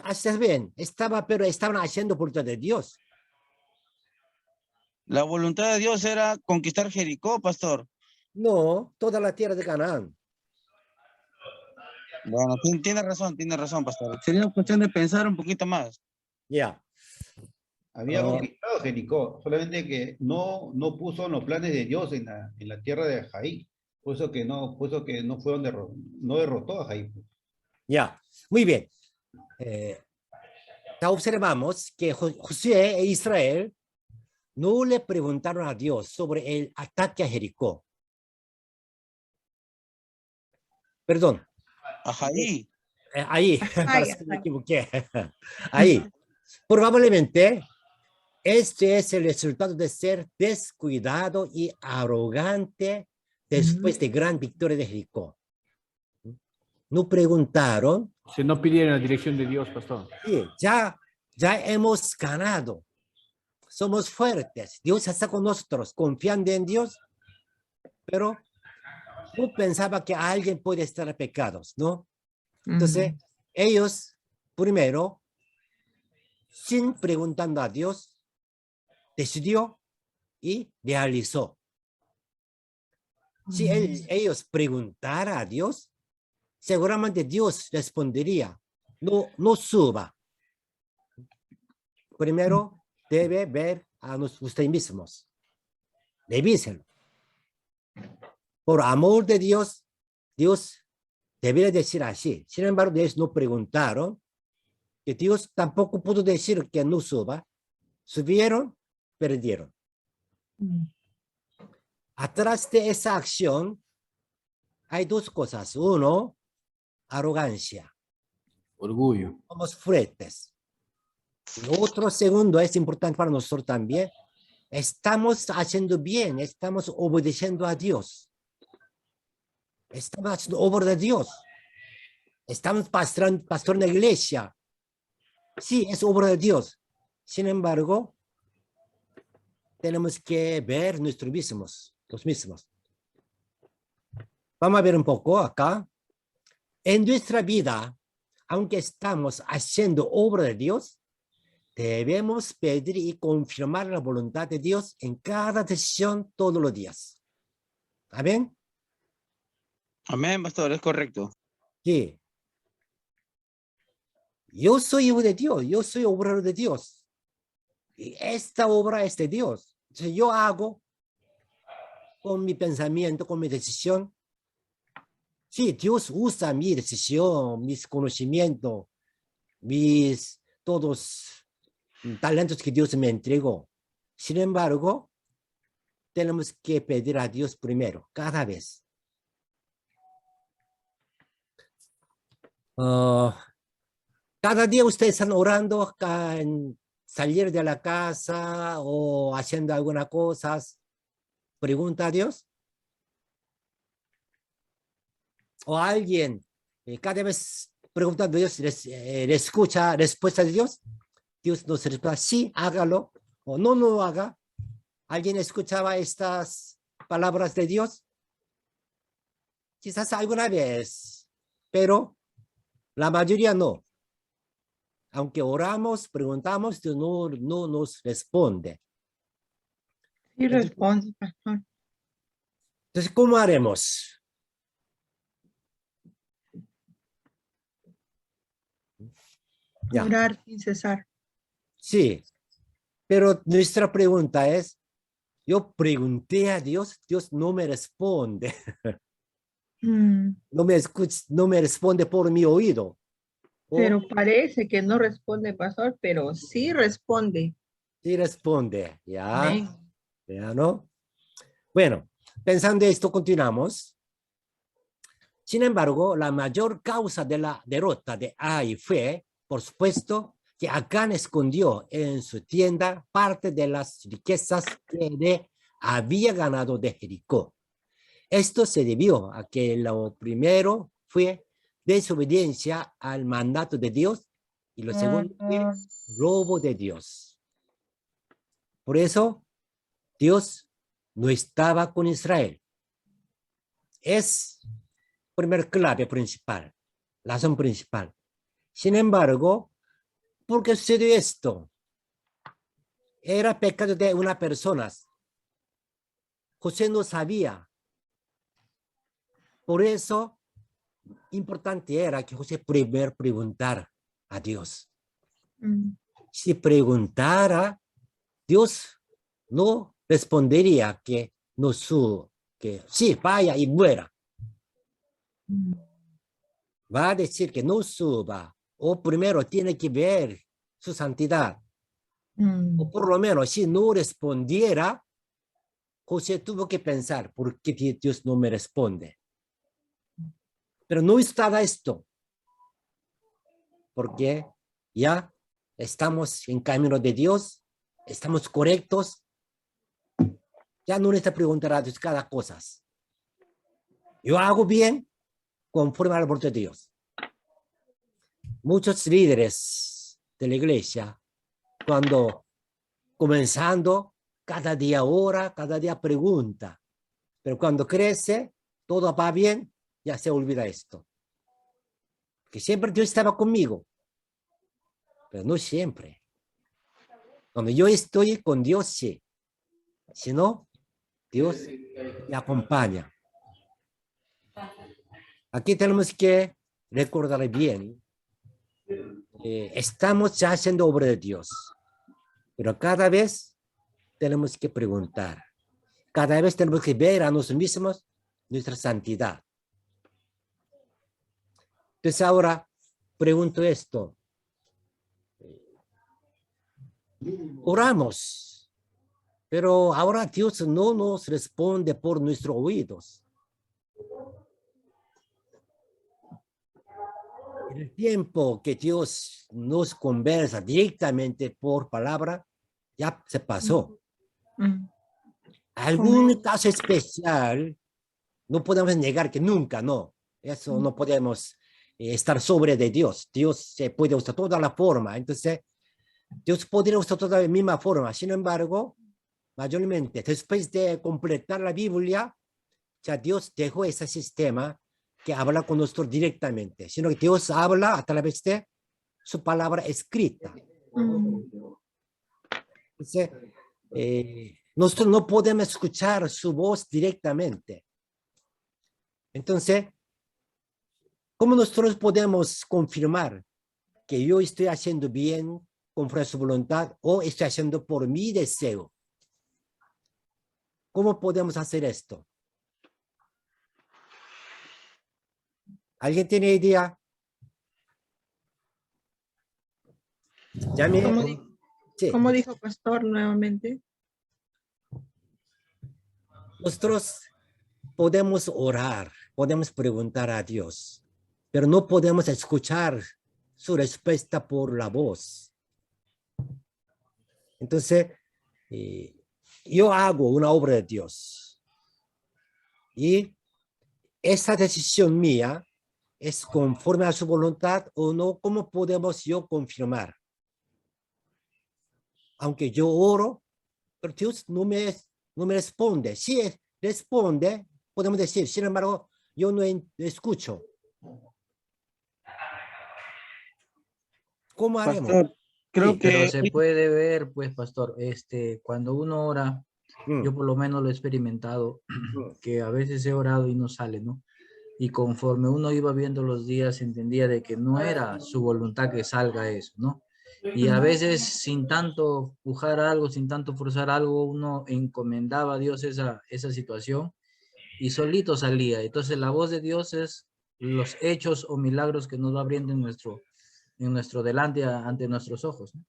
Haces bien, pero estaban haciendo voluntad de Dios. La voluntad de Dios era conquistar Jericó, pastor. No, toda la tierra de Canaán. Bueno, tiene razón, pastor. Sería cuestión de pensar un poquito más. Ya. Había conquistado Jericó, solamente que no puso en los planes de Dios en la tierra de Jaí. Por eso que no fue donde no derrotó a Jaí. Ya, muy bien. Ya observamos que Josué e Israel no le preguntaron a Dios sobre el ataque a Jericó. Perdón. A Jaí. Ahí, parece que me equivoqué. Ahí. Probablemente, este es el resultado de ser descuidado y arrogante después de gran victoria de Jericó. No preguntaron. Si no pidieron la dirección de Dios, pastor. Sí, ya hemos ganado. Somos fuertes. Dios está con nosotros, confiando en Dios, pero no pensaba que alguien puede estar en pecados, ¿no? Entonces, ellos, primero, sin preguntando a Dios, decidió y realizó. Si ellos preguntaran a Dios, seguramente Dios respondería, no suba. Primero, debe ver a ustedes mismos. Revísenlo. Por amor de Dios, Dios debería decir así. Sin embargo, ellos no preguntaron, que Dios tampoco pudo decir que no suba. Subieron, perdieron. Atrás de esa acción hay dos cosas. Uno, arrogancia. Orgullo. Somos fuertes. Lo otro, segundo, es importante para nosotros también. Estamos haciendo bien, estamos obedeciendo a Dios. Estamos haciendo obra de Dios. Estamos pastoreando la iglesia. Sí, es obra de Dios. Sin embargo, tenemos que ver los mismos. Vamos a ver un poco acá. En nuestra vida, aunque estamos haciendo obra de Dios, debemos pedir y confirmar la voluntad de Dios en cada decisión todos los días. ¿Amén? Amén, pastor, es correcto. Sí. Yo soy hijo de Dios, yo soy obrero de Dios. Y esta obra es de Dios. Entonces yo hago con mi pensamiento, con mi decisión. Sí, Dios usa mi decisión, mis conocimientos, todos talentos que Dios me entregó. Sin embargo, tenemos que pedir a Dios primero, cada vez. Cada día ustedes están orando acá en salir de la casa o haciendo algunas cosas. Pregunta a Dios. O alguien cada vez preguntando a Dios, le escucha respuesta de Dios. Dios nos responde, sí, hágalo, o no lo haga. ¿Alguien escuchaba estas palabras de Dios? Quizás alguna vez, pero la mayoría no. Aunque oramos, preguntamos, Dios no nos responde. Sí responde, pastor. Entonces, ¿cómo haremos? Ya. Orar sin cesar. Sí, pero nuestra pregunta es, yo pregunté a Dios, Dios no me responde. No me escucha, no me responde por mi oído. Pero parece que no responde, pastor, pero sí responde. Sí responde, ya. Amén. Ya, ¿no? Bueno, pensando esto, continuamos. Sin embargo, la mayor causa de la derrota de Ai fue, por supuesto, que Acán escondió en su tienda parte de las riquezas que había ganado de Jericó. Esto se debió a que lo primero fue desobediencia al mandato de Dios y lo segundo fue robo de Dios. Por eso, Dios no estaba con Israel. Es primer clave principal, razón principal. Sin embargo, ¿por qué sucedió esto? Era pecado de una persona. José no sabía. Por eso, importante era que José primero preguntara a Dios. Si preguntara, Dios no respondería que no subo, que sí, vaya y muera. Va a decir que no suba, o primero tiene que ver su santidad. O por lo menos, si no respondiera, José tuvo que pensar, ¿por qué Dios no me responde? Pero no estaba esto, porque ya estamos en camino de Dios, estamos correctos, ya no necesita preguntar a Dios cada cosa. Yo hago bien conforme a la voluntad de Dios. Muchos líderes de la iglesia, cuando comenzando, cada día ora, cada día pregunta, pero cuando crece, todo va bien, ya se olvida esto. Que siempre Dios estaba conmigo, pero no siempre. Cuando yo estoy con Dios, sí. Si no, Dios me acompaña. Aquí tenemos que recordar bien. Estamos ya haciendo obra de Dios, pero cada vez tenemos que preguntar. Cada vez tenemos que ver a nosotros mismos nuestra santidad. Entonces ahora pregunto esto. Oramos, pero ahora Dios no nos responde por nuestros oídos. El tiempo que Dios nos conversa directamente por palabra ya se pasó. Algún caso especial, no podemos negar que nunca, no. Eso no podemos estar sobre de Dios. Dios se puede usar toda la forma. Entonces, Dios podría usar toda la misma forma. Sin embargo, mayormente, después de completar la Biblia, ya Dios dejó ese sistema que habla con nosotros directamente, sino que Dios habla a través de su palabra escrita. Entonces, nosotros no podemos escuchar su voz directamente. Entonces, ¿cómo nosotros podemos confirmar que yo estoy haciendo bien conforme a su voluntad o estoy haciendo por mi deseo? ¿Cómo podemos hacer esto? ¿Alguien tiene idea? Ya me... Sí. ¿Cómo dijo pastor nuevamente? Nosotros podemos orar, podemos preguntar a Dios, pero no podemos escuchar su respuesta por la voz. Entonces, yo hago una obra de Dios y esa decisión mía es conforme a su voluntad o no. ¿Cómo podemos yo confirmar? Aunque yo oro, pero Dios no me responde. Si responde, podemos decir, sin embargo, yo no escucho. ¿Cómo haremos? Pastor, creo Sí, que Pero se puede ver, pues, pastor, cuando uno ora, yo por lo menos lo he experimentado, que a veces he orado y no sale, ¿no? Y conforme uno iba viendo los días, entendía de que no era su voluntad que salga eso, ¿no? Y a veces sin tanto pujar algo, sin tanto forzar algo, uno encomendaba a Dios esa situación y solito salía. Entonces la voz de Dios es los hechos o milagros que nos va abriendo en nuestro delante, ante nuestros ojos, ¿no?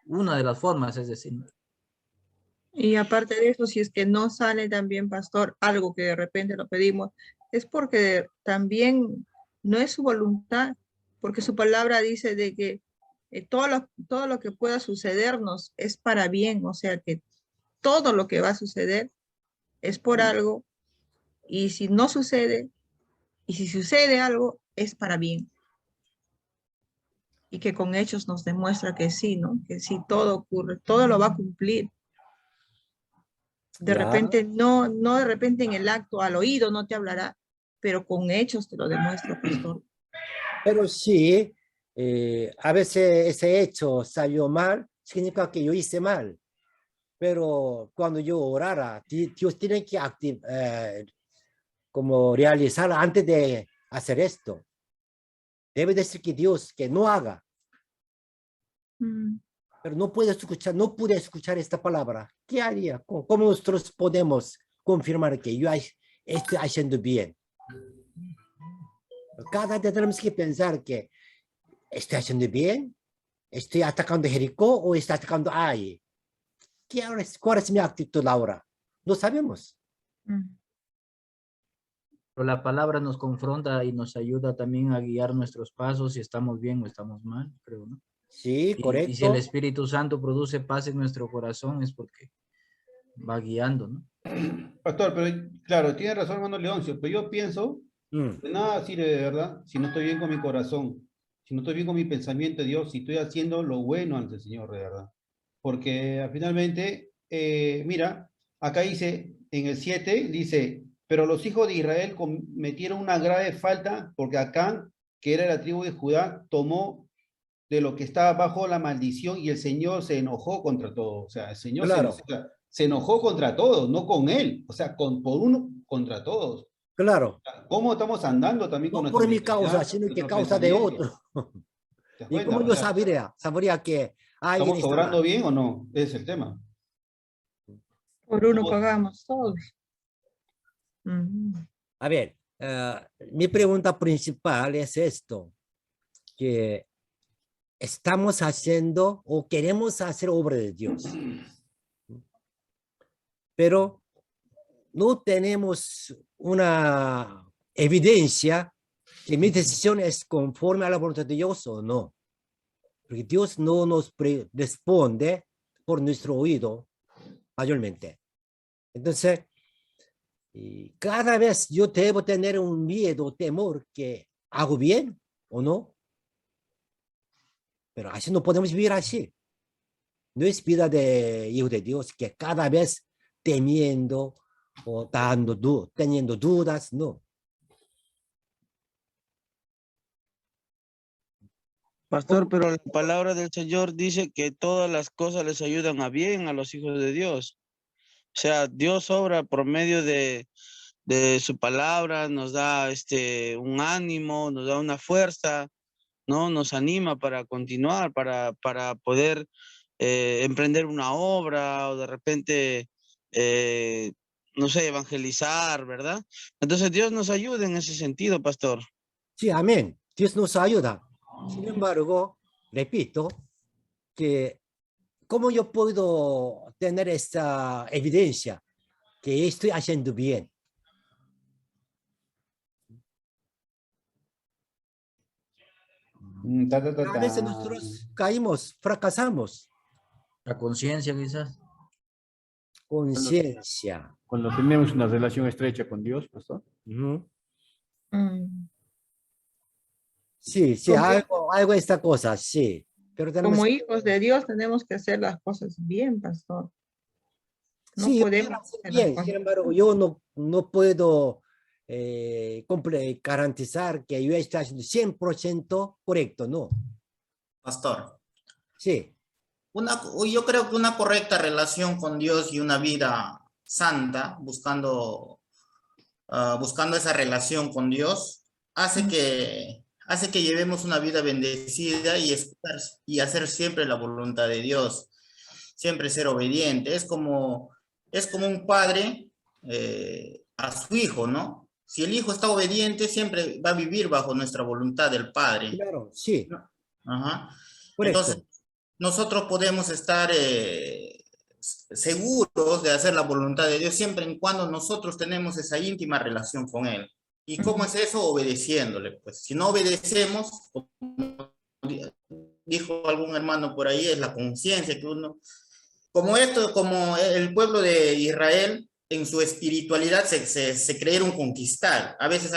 Una de las formas, es decir, ¿no? Y aparte de eso, si es que no sale también, pastor, algo que de repente lo pedimos, es porque también no es su voluntad, porque su palabra dice de que todo lo que pueda sucedernos es para bien, o sea que todo lo que va a suceder es por algo, y si no sucede, y si sucede algo, es para bien. Y que con hechos nos demuestra que sí, ¿no? Que sí, todo ocurre, todo lo va a cumplir. De Ya. repente, no de repente en el acto, al oído no te hablará, pero con hechos te lo demuestra, pastor. Pero sí, a veces ese hecho salió mal, significa que yo hice mal. Pero cuando yo orara, Dios tiene que como realizar antes de hacer esto. Debe decir que Dios que no haga. Pero no pude escuchar esta palabra. ¿Qué haría? ¿Cómo nosotros podemos confirmar que yo estoy haciendo bien? Cada día tenemos que pensar que estoy haciendo bien, estoy atacando Jericó o estoy atacando Ai. ¿Cuál es mi actitud ahora? No sabemos. Pero la palabra nos confronta y nos ayuda también a guiar nuestros pasos si estamos bien o estamos mal, creo, ¿no? Sí, correcto. Y si el Espíritu Santo produce paz en nuestro corazón es porque va guiando, ¿no? Pastor, pero claro, tiene razón hermano Leoncio, pero yo pienso que nada sirve de verdad si no estoy bien con mi corazón, si no estoy bien con mi pensamiento de Dios, si estoy haciendo lo bueno ante el Señor de verdad. Porque finalmente, mira, acá dice, en el 7, dice, pero los hijos de Israel cometieron una grave falta porque Acán, que era la tribu de Judá, tomó de lo que estaba bajo la maldición y el Señor se enojó contra todos. O sea, el Señor Claro. se enojó contra todos, no con él. O sea, por uno contra todos. Claro. ¿Cómo estamos andando también con No nuestra por mi causa, mentalidad, sino que nuestro causa de pensamiento? otro. ¿Te das ¿Y cuenta? cómo O yo sea, sabría que alguien ¿estamos está obrando mal? bien o no? Ese es el tema. Por uno pagamos todos. A ver, mi pregunta principal es esto, que estamos haciendo o queremos hacer obra de Dios, pero no tenemos una evidencia que mi decisión es conforme a la voluntad de Dios o no. Porque Dios no nos responde por nuestro oído mayormente. Entonces, cada vez yo debo tener un miedo, temor que hago bien o no. Pero así no podemos vivir así. No es vida de hijo de Dios que cada vez temiendo o teniendo dudas, no. Pastor, pero la palabra del Señor dice que todas las cosas les ayudan a bien a los hijos de Dios. O sea, Dios obra por medio de su palabra, nos da un ánimo, nos da una fuerza, ¿no? Nos anima para continuar, para poder emprender una obra o de repente, no sé, evangelizar, ¿verdad? Entonces Dios nos ayuda en ese sentido, pastor. Sí, amén. Dios nos ayuda. Sin embargo, repito, que ¿cómo yo puedo tener esta evidencia que estoy haciendo bien? A veces nosotros caímos, fracasamos. La conciencia quizás. Conciencia. Cuando tenemos una relación estrecha con Dios, pastor. Sí, sí, algo de esta cosa, sí. Pero Como hijos de Dios tenemos que hacer las cosas bien, pastor. No sí, podemos hacer las bien, cosas. sin embargo, yo no puedo garantizar que yo esté haciendo 100% correcto, ¿no? Pastor. Sí. Yo creo que una correcta relación con Dios y una vida santa, buscando esa relación con Dios, hace que llevemos una vida bendecida y hacer siempre la voluntad de Dios, siempre ser obediente. Es como un padre a su hijo, ¿no? Si el hijo está obediente, siempre va a vivir bajo nuestra voluntad del padre. Claro, sí. Ajá. Correcto. Entonces, nosotros podemos estar seguros de hacer la voluntad de Dios siempre y cuando nosotros tenemos esa íntima relación con Él. ¿Y cómo es eso? Obedeciéndole. Pues si no obedecemos, dijo algún hermano por ahí, es la conciencia que uno, como el pueblo de Israel, en su espiritualidad se creyeron conquistar. A veces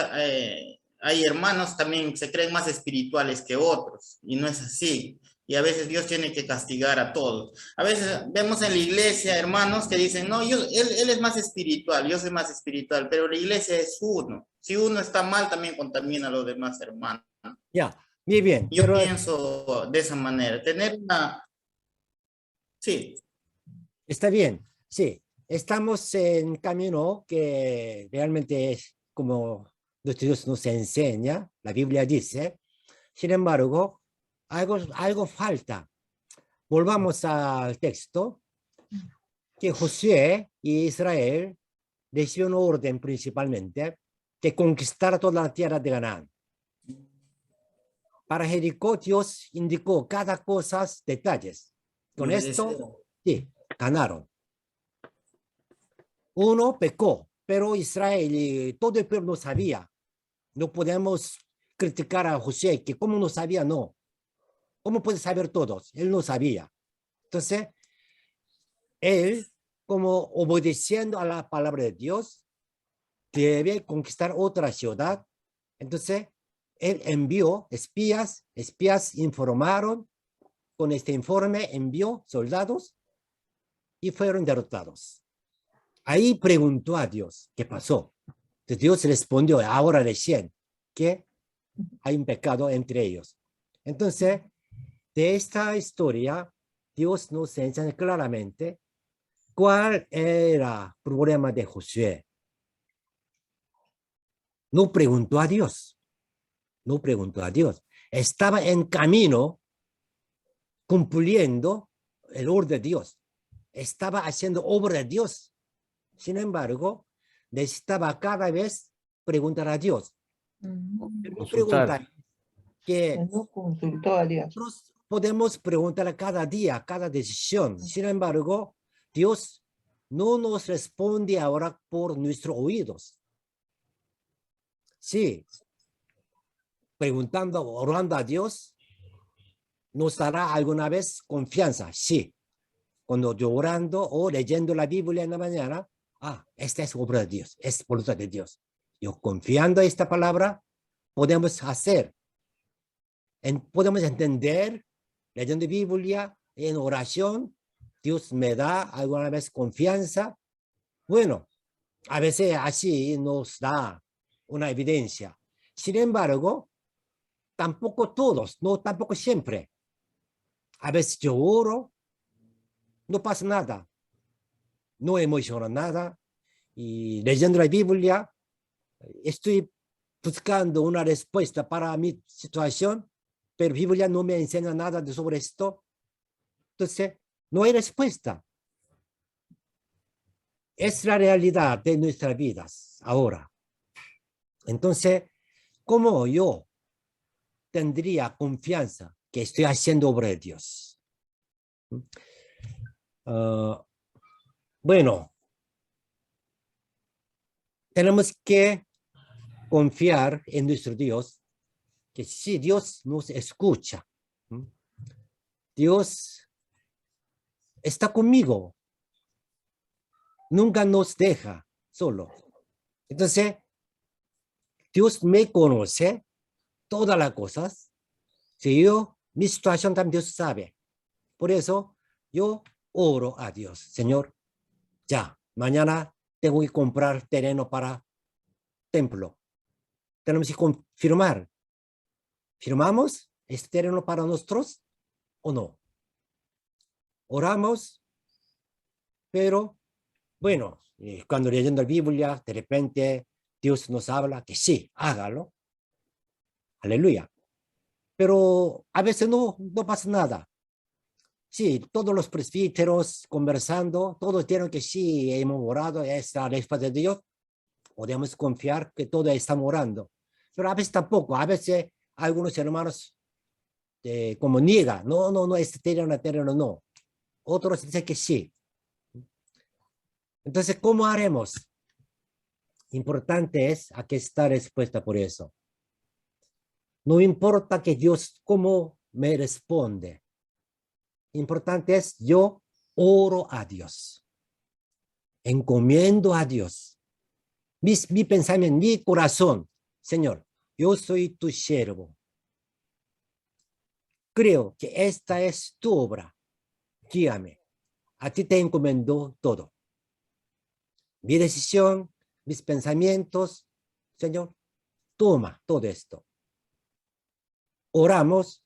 hay hermanos también se creen más espirituales que otros, y no es así. Y a veces Dios tiene que castigar a todos. A veces vemos en la iglesia hermanos que dicen, no, él es más espiritual, yo soy más espiritual, pero la iglesia es uno. Si uno está mal, también contamina a los demás hermanos. Ya, muy bien. Yo Pero pienso de esa manera, tener una... Sí. está bien, sí. Estamos en camino que realmente es como nuestro Dios nos enseña, la Biblia dice. Sin embargo, algo falta. Volvamos al texto, que Josué y Israel recibieron un orden principalmente de conquistar toda la tierra de Canaán. Para Jericó, Dios indicó cada cosa, detalles. Con esto, sí, ganaron. Uno pecó, pero Israel y todo el pueblo no sabía. No podemos criticar a José, que cómo no sabía, no. ¿Cómo puede saber todos? Él no sabía. Entonces, él, como obedeciendo a la palabra de Dios, debe conquistar otra ciudad. Entonces, él envió espías informaron, con este informe envió soldados y fueron derrotados. Ahí preguntó a Dios, ¿qué pasó? Entonces Dios respondió, ahora recién, que hay un pecado entre ellos. Entonces, de esta historia, Dios nos enseña claramente cuál era el problema de Josué. No preguntó a Dios. No preguntó a Dios. Estaba en camino cumpliendo el orden de Dios. Estaba haciendo obra de Dios. Sin embargo, necesitaba cada vez preguntar a Dios. Consultar. Que No consultó a Dios. nosotros podemos preguntar cada día, cada decisión. Sin embargo, Dios no nos responde ahora por nuestros oídos. Sí, preguntando, orando a Dios, ¿nos dará alguna vez confianza? Sí. Cuando yo orando o leyendo la Biblia en la mañana, esta es obra de Dios, es voluntad de Dios. Yo confiando en esta palabra, podemos hacer, podemos entender, leyendo Biblia, en oración, Dios me da alguna vez confianza. Bueno, a veces así nos da una evidencia. Sin embargo, tampoco todos, no tampoco siempre. A veces yo oro, no pasa nada, no emociona nada, y leyendo la Biblia, estoy buscando una respuesta para mi situación, pero la Biblia no me enseña nada sobre esto. Entonces, no hay respuesta. Es la realidad de nuestras vidas ahora. Entonces, ¿cómo yo tendría confianza que estoy haciendo obra de Dios? Bueno, tenemos que confiar en nuestro Dios, que si Dios nos escucha, Dios está conmigo, nunca nos deja solo. Entonces, Dios me conoce todas las cosas. Si mi situación también Dios sabe. Por eso yo oro a Dios, Señor, ya, mañana tengo que comprar terreno para templo. Tenemos que confirmar. ¿Firmamos este terreno para nosotros o no? Oramos, pero bueno, cuando leyendo la Biblia, de repente Dios nos habla que sí, hágalo. Aleluya. Pero a veces no pasa nada. Sí, todos los presbíteros conversando, todos dijeron que sí, hemos orado, es la respuesta de Dios. Podemos confiar que todos están orando. Pero a veces tampoco, a veces algunos hermanos como niega, no, este terreno no. Otros dicen que sí. Entonces, ¿cómo haremos? Importante es a qué está respuesta por eso. No importa que Dios, cómo me responde. Importante es, yo oro a Dios. Encomiendo a Dios. Mi pensamiento, mi corazón. Señor, yo soy tu siervo. Creo que esta es tu obra. Guíame. A ti te encomendó todo. Mi decisión, mis pensamientos. Señor, toma todo esto. Oramos.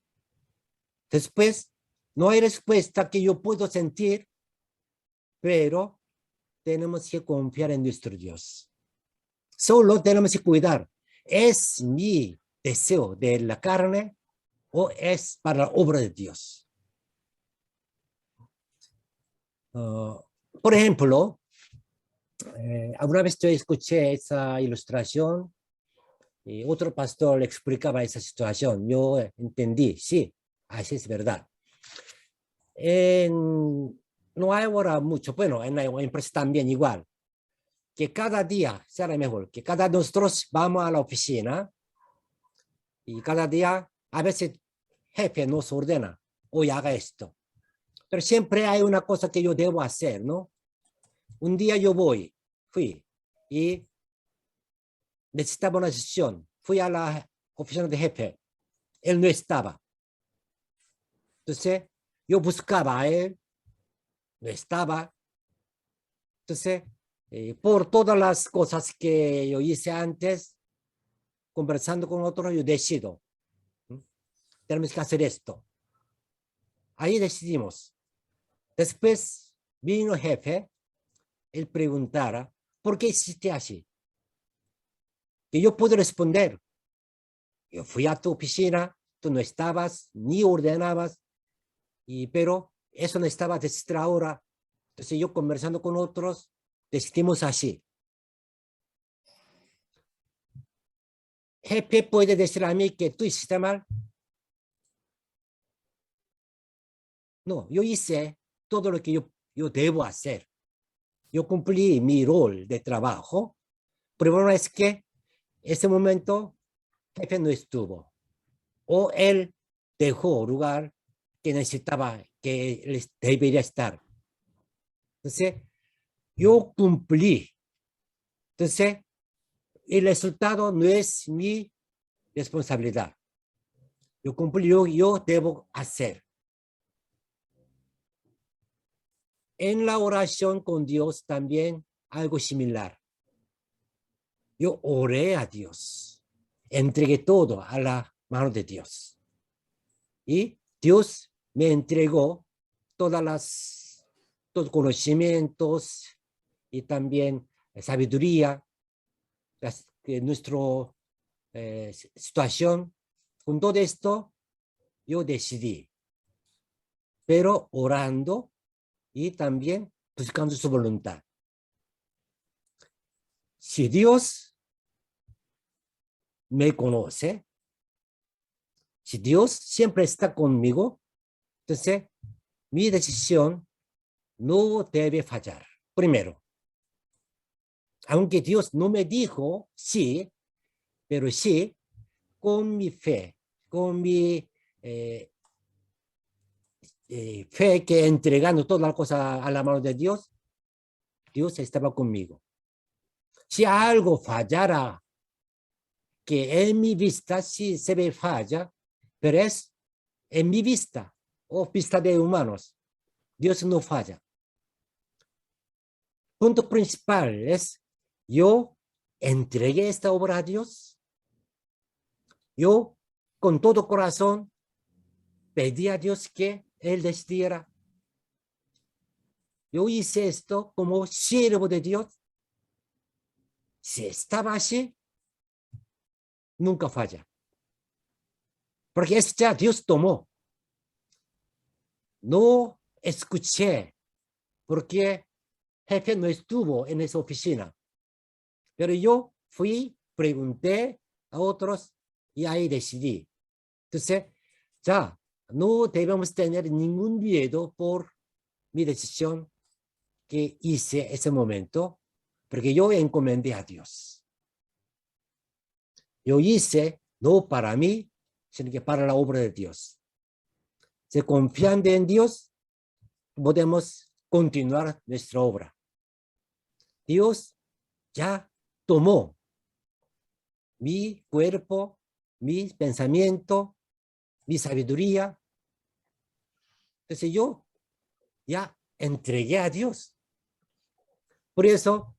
Después, no hay respuesta que yo puedo sentir, pero tenemos que confiar en nuestro Dios. Solo tenemos que cuidar. ¿Es mi deseo de la carne o es para la obra de Dios? Por ejemplo, alguna vez yo escuché esa ilustración y otro pastor le explicaba esa situación. Yo entendí, sí, así es verdad. No hay ahora mucho, bueno, en la empresa también igual, que cada día será mejor, que cada nosotros vamos a la oficina y cada día a veces jefe nos ordena, hoy haga esto. Pero siempre hay una cosa que yo debo hacer, ¿no? Un día yo fui y necesitaba una decisión. Fui a la oficina de jefe. Él no estaba. Entonces, yo buscaba a él. No estaba. Entonces, por todas las cosas que yo hice antes, conversando con otros, yo decido. Tenemos que hacer esto. Ahí decidimos. Después vino el jefe. Él preguntara, ¿por qué hiciste así? Que yo puedo responder. Yo fui a tu oficina, tú no estabas, ni ordenabas, pero eso no estaba desde ahora. Entonces yo conversando con otros, decidimos así. Jefe puede decir a mí que tú hiciste mal. No, yo hice todo lo que yo debo hacer. Yo cumplí mi rol de trabajo. Pero bueno, es que ese momento jefe no estuvo. O él dejó lugar que necesitaba, que debería estar. Entonces, yo cumplí. Entonces, el resultado no es mi responsabilidad. Yo cumplí, yo debo hacer. En la oración con Dios también algo similar. Yo oré a Dios. Entregué todo a la mano de Dios. Y Dios me entregó todos los conocimientos y también sabiduría de nuestra situación. Con todo esto, yo decidí, pero orando y también buscando su voluntad. Si Dios me conoce, si Dios siempre está conmigo, entonces mi decisión no debe fallar. Primero, aunque Dios no me dijo sí, pero sí, con mi fe, con mi fe que entregando todas las cosas a la mano de Dios, Dios estaba conmigo. Si algo fallara, que en mi vista sí se ve falla, pero es en mi vista o vista de humanos. Dios no falla. Punto principal es, yo entregué esta obra a Dios. Yo, con todo corazón, pedí a Dios que Él decidiera. Yo hice esto como siervo de Dios. Si estaba así, nunca falla. Porque es ya Dios tomó. No escuché, porque jefe no estuvo en esa oficina. Pero yo fui, pregunté a otros y ahí decidí. Entonces, ya no debemos tener ningún miedo por mi decisión que hice ese momento, porque yo encomendé a Dios. Yo hice no para mí, sino que para la obra de Dios. Si confiando en Dios, podemos continuar nuestra obra. Dios ya tomó mi cuerpo, mi pensamiento, mi sabiduría. Entonces yo ya entregué a Dios. Por eso,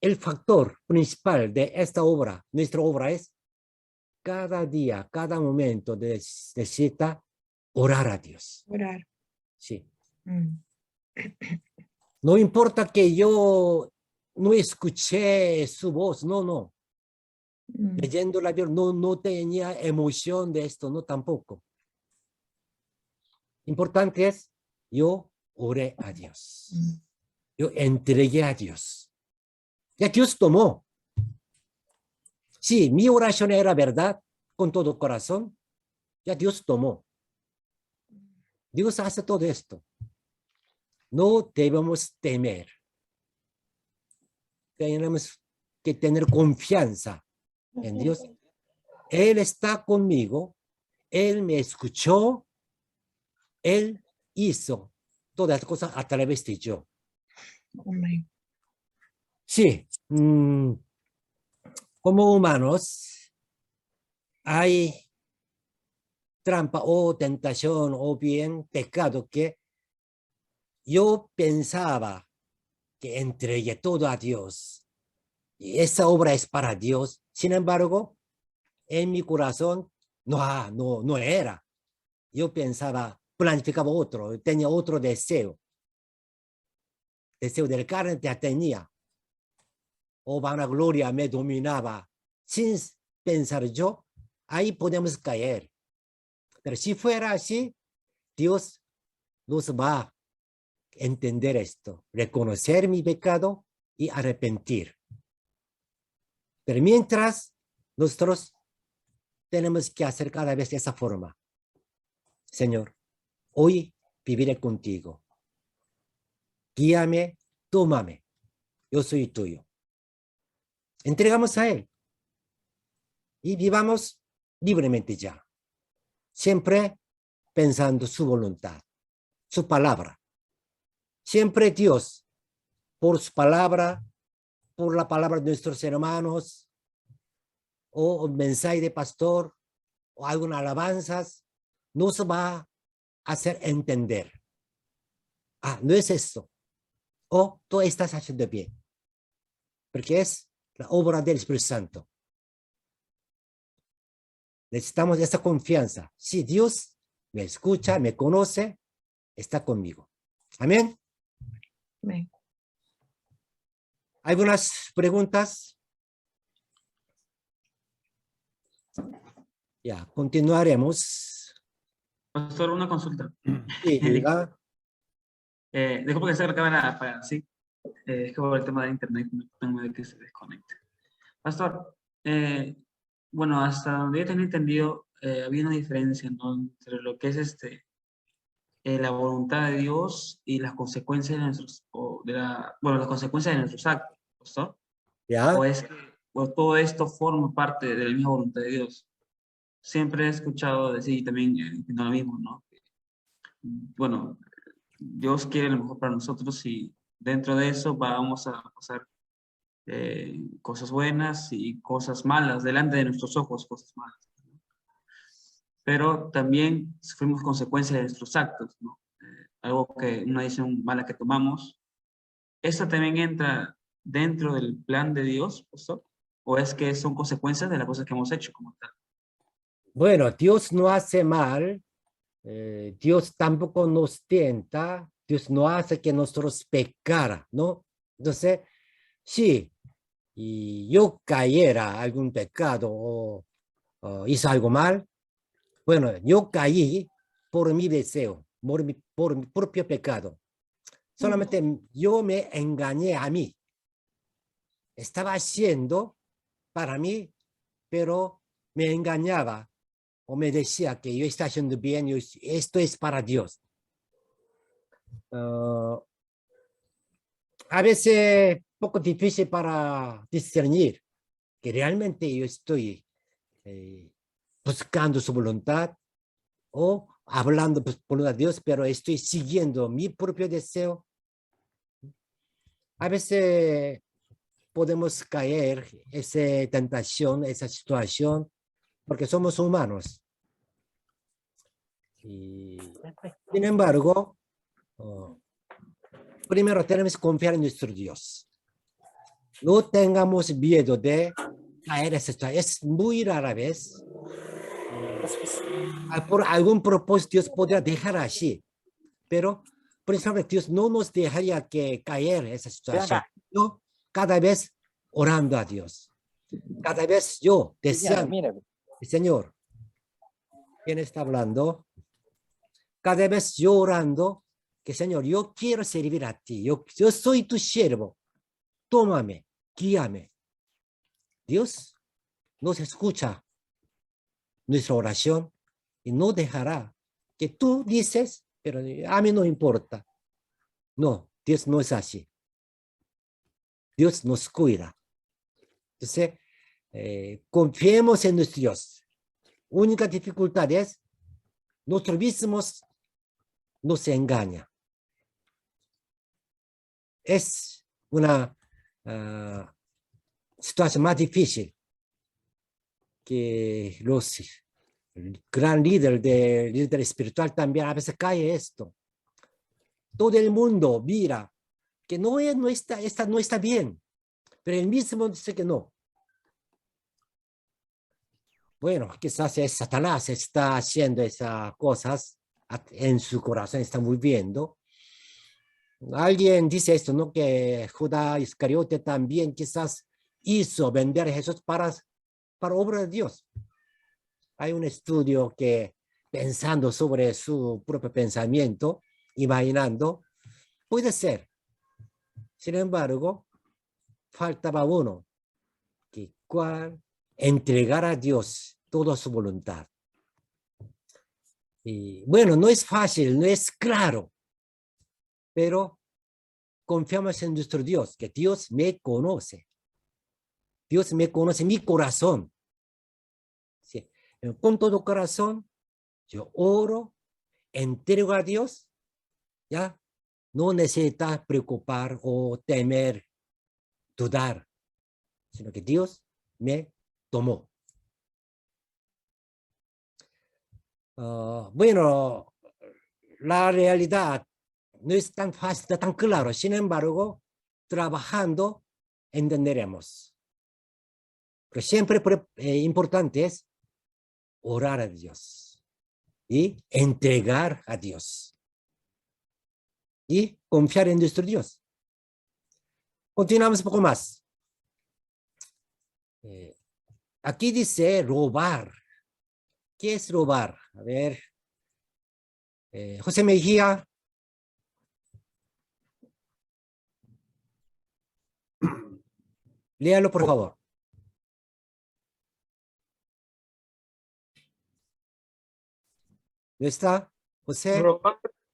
el factor principal de esta obra, nuestra obra, es cada día, cada momento necesita orar a Dios. Orar. Sí. Mm. No importa que yo no escuché su voz, no. Mm. Leyendo la Biblia, no tenía emoción de esto, no tampoco. Importante es, yo oré a Dios. Mm. Yo entregué a Dios. Ya Dios tomó. Sí, mi oración era verdad, con todo corazón. Ya Dios tomó. Dios hace todo esto. No debemos temer. Tenemos que tener confianza en Dios. Él está conmigo. Él me escuchó. Él hizo todas las cosas a través de yo. Amén. Sí. Como humanos, hay trampa o tentación o bien pecado que yo pensaba que entregué todo a Dios y esa obra es para Dios. Sin embargo, en mi corazón no era. Yo pensaba, planificaba otro, tenía otro deseo. Deseo del carne ya tenía. O vanagloria me dominaba. Sin pensar yo, ahí podemos caer. Pero si fuera así, Dios nos va a entender esto, reconocer mi pecado y arrepentir. Pero mientras, nosotros tenemos que hacer cada vez de esa forma. Señor, hoy viviré contigo. Guíame, tómame. Yo soy tuyo. Entregamos a Él y vivamos libremente ya. Siempre pensando su voluntad, su palabra. Siempre Dios, por su palabra, por la palabra de nuestros hermanos, o un mensaje de pastor, o algunas alabanzas, nos va a hacer entender. No es eso. O tú estás haciendo bien. Porque es la obra del Espíritu Santo. Necesitamos esa confianza. Si Dios me escucha, me conoce, está conmigo. Amén. Amén. ¿Algunas preguntas? Ya, continuaremos. Pastor, una consulta. Sí, diga. Disculpe que se acaba la para sí. Es que por el tema de internet no tengo de que se desconecte. Pastor, bueno, hasta donde yo tenía entendido, había una diferencia, ¿no?, entre lo que es la voluntad de Dios y las consecuencias de nuestros, las consecuencias de nuestros actos, ¿pastor? Ya. O es que todo esto forma parte de la misma voluntad de Dios. Siempre he escuchado decir, y también entiendo lo mismo, ¿no? Bueno, Dios quiere lo mejor para nosotros y dentro de eso vamos a pasar cosas buenas y cosas malas, delante de nuestros ojos, cosas malas. Pero también sufrimos consecuencias de nuestros actos, ¿no? Algo que, una decisión mala que tomamos, ¿eso también entra dentro del plan de Dios, pastor? ¿O es que son consecuencias de las cosas que hemos hecho como tal? Bueno, Dios no hace mal. Dios tampoco nos tienta. Dios no hace que nosotros pecara, ¿no? Entonces, sí, y yo cayera algún pecado o hice algo mal, bueno, yo caí por mi deseo, por mi propio pecado. Solamente yo me engañé a mí. Estaba haciendo para mí, pero me engañaba o me decía que yo estaba haciendo bien, esto es para Dios. A veces poco difícil para discernir que realmente yo estoy buscando su voluntad o hablando por Dios, pero estoy siguiendo mi propio deseo. A veces podemos caer en esa tentación, esa situación, porque somos humanos. Y, sin embargo, primero tenemos que confiar en nuestro Dios. No tengamos miedo de caer en esa situación. Es muy rara vez. Por algún propósito Dios podría dejar así, pero precisamente Dios no nos dejaría que caer en esa situación. Yo cada vez orando a Dios, cada vez yo deseando, Señor, ¿quién está hablando? Cada vez yo orando, que Señor, yo quiero servir a ti, yo soy tu siervo, tómame, guíame. Dios nos escucha nuestra oración y no dejará que tú dices, pero a mí no importa. No, Dios no es así. Dios nos cuida. Entonces, confiemos en nuestro Dios. Única dificultad es, nosotros mismos nos engaña. Es una situación más difícil que los gran líder espiritual también a veces cae esto. Todo el mundo mira que no está bien, pero él mismo dice que no. Bueno, quizás es Satanás está haciendo esas cosas en su corazón, está viviendo. Alguien dice esto, ¿no? Que Judas Iscariote también quizás hizo vender a Jesús para obra de Dios. Hay un estudio que pensando sobre su propio pensamiento, imaginando, puede ser. Sin embargo, faltaba uno, que cual entregar a Dios toda su voluntad. Y bueno, no es fácil, no es claro, pero confiamos en nuestro Dios, que Dios me conoce. Dios me conoce mi corazón. Sí. Con todo corazón, yo oro, entrego a Dios, ya no necesita preocupar o temer, dudar, sino que Dios me tomó. Bueno, la realidad no es tan fácil, tan claro. Sin embargo, trabajando entenderemos. Pero siempre importante es orar a Dios y entregar a Dios y confiar en nuestro Dios. Continuamos un poco más. Aquí dice robar. ¿Qué es robar? A ver. José Mejía. Léalo, por favor. ¿No está, José?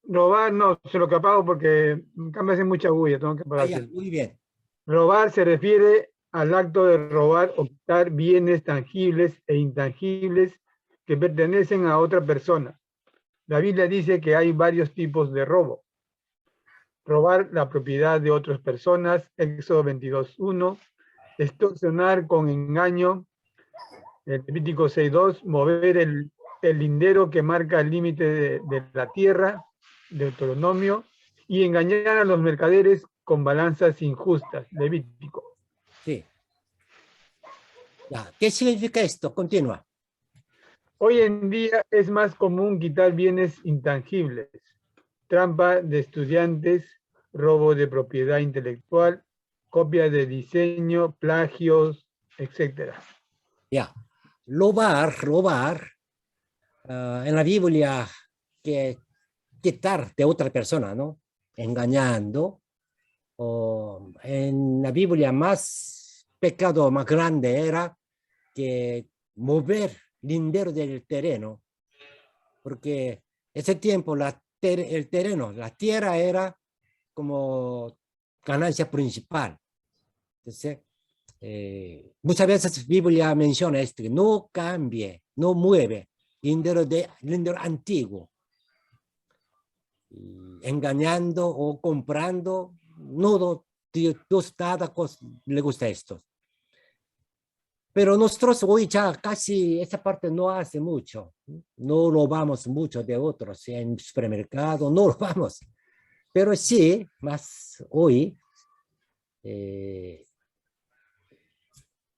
Robar no, se lo que apago porque acá me hace mucha bulla, tengo que apagar. Muy bien. Robar se refiere al acto de robar o quitar bienes tangibles e intangibles que pertenecen a otra persona. La Biblia dice que hay varios tipos de robo. Robar la propiedad de otras personas, Éxodo 22:1. Extorsionar con engaño, Levítico 6:2. Mover el lindero que marca el límite de la tierra, Deuteronomio. Y engañar a los mercaderes con balanzas injustas, Levítico. Sí. Ya. ¿Qué significa esto? Continúa. Hoy en día es más común quitar bienes intangibles, trampa de estudiantes, robo de propiedad intelectual, copia de diseño, plagios, etc. Ya. Robar, en la Biblia, que quitar de otra persona, ¿no? Engañando. O en la Biblia pecado más grande era que mover lindero del terreno, porque ese tiempo el terreno, la tierra era como ganancia principal. Entonces, muchas veces la Biblia menciona esto, que no cambie, no mueve lindero antiguo, y engañando o comprando. No, Dios nada le gusta esto. Pero nosotros hoy ya casi esa parte no hace mucho. No robamos mucho de otros en supermercado, no robamos. Pero sí, más hoy,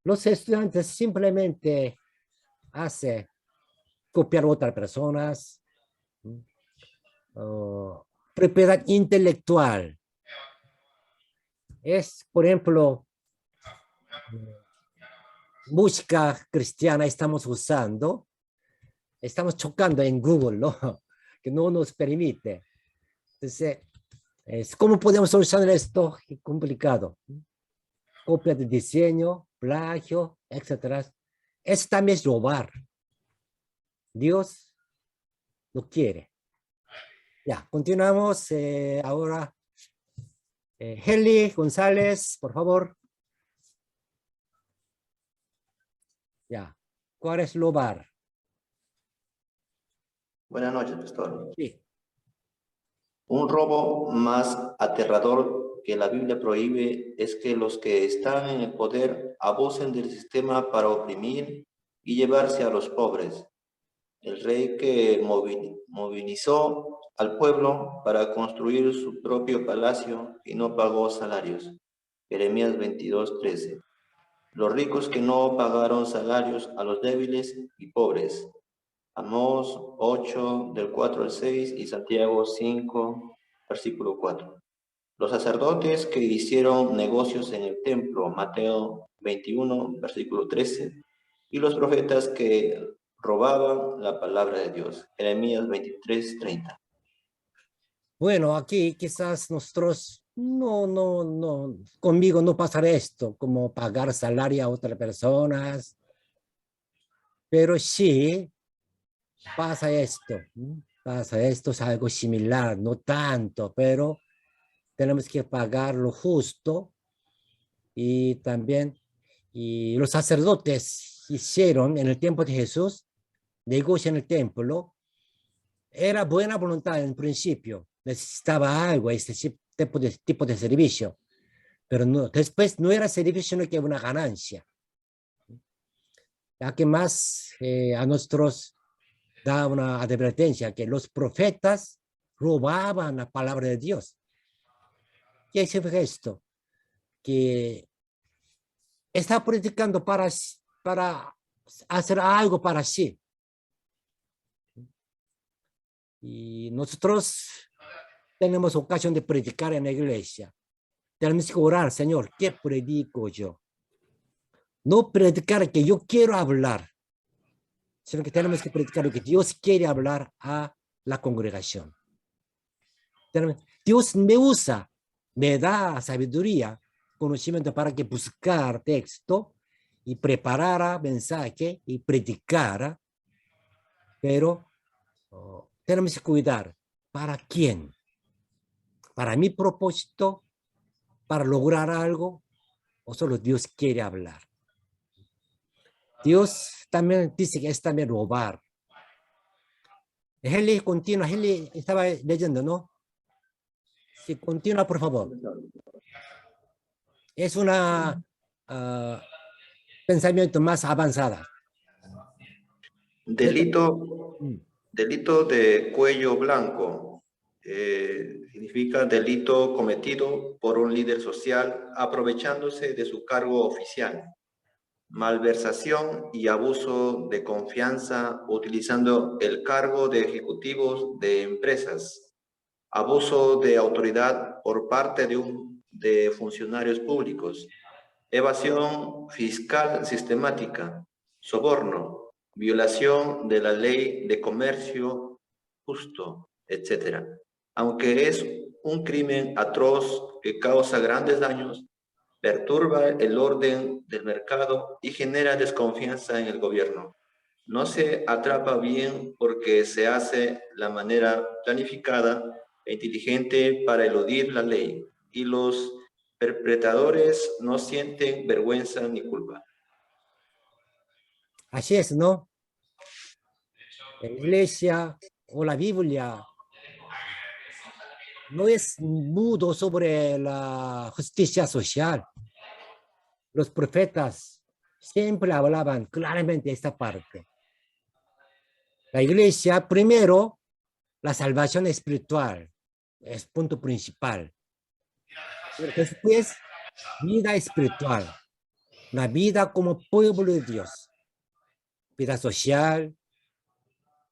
los estudiantes simplemente hacen copiar a otras personas, propiedad intelectual. Es, por ejemplo, música cristiana estamos usando, estamos chocando en Google, ¿no? Que no nos permite. Entonces, ¿cómo podemos solucionar esto? Es complicado. Copia de diseño, plagio, etc. Eso también es robar. Dios lo quiere. Ya, continuamos. Ahora, Heli González, por favor. Ya, ¿cuál es robar? Buenas noches, pastor. Sí. Un robo más aterrador que la Biblia prohíbe es que los que están en el poder abusen del sistema para oprimir y llevarse a los pobres. El rey que movilizó al pueblo para construir su propio palacio y no pagó salarios. Jeremías 22:13. Los ricos que no pagaron salarios a los débiles y pobres. Amós 8, del 4 al 6 y Santiago 5, versículo 4. Los sacerdotes que hicieron negocios en el templo, Mateo 21, versículo 13, y los profetas que robaban la palabra de Dios, Jeremías 23, 30. Bueno, aquí quizás nosotros, conmigo no pasará esto, como pagar salario a otras personas, pero sí pasa esto, es algo similar, no tanto, pero tenemos que pagar lo justo y también, y los sacerdotes hicieron en el tiempo de Jesús, negocio en el templo, era buena voluntad en principio, necesitaba algo, este tipo de servicio, pero no, después no era servicio, sino que una ganancia. Ya que más a nosotros da una advertencia que los profetas robaban la palabra de Dios. ¿Qué significa esto? Que está predicando para hacer algo para sí. Y nosotros tenemos ocasión de predicar en la iglesia. Tenemos que orar, Señor, ¿qué predico yo? No predicar que yo quiero hablar, sino que tenemos que predicar lo que Dios quiere hablar a la congregación. Dios me usa, me da sabiduría, conocimiento para que buscar texto y preparar mensaje y predicar, pero tenemos que cuidar. ¿Para quién? ¿Para mi propósito? ¿Para lograr algo? ¿O solo Dios quiere hablar? Dios también dice que es también robar. Heli, continúa. Heli estaba leyendo, ¿no? Sí, continúa, por favor. Es una pensamiento más avanzada. Delito de cuello blanco significa delito cometido por un líder social aprovechándose de su cargo oficial. Malversación y abuso de confianza utilizando el cargo de ejecutivos de empresas. Abuso de autoridad por parte de funcionarios públicos. Evasión fiscal sistemática. Soborno. Violación de la ley de comercio justo, etc. Aunque es un crimen atroz que causa grandes daños, perturba el orden del mercado y genera desconfianza en el gobierno. No se atrapa bien porque se hace la manera planificada e inteligente para eludir la ley y los perpetradores no sienten vergüenza ni culpa. Así es, ¿no? La iglesia o la Biblia no es mudo sobre la justicia social. Los profetas siempre hablaban claramente esta parte. La iglesia, primero, la salvación espiritual es punto principal. Pero después, vida espiritual, la vida como pueblo de Dios, vida social,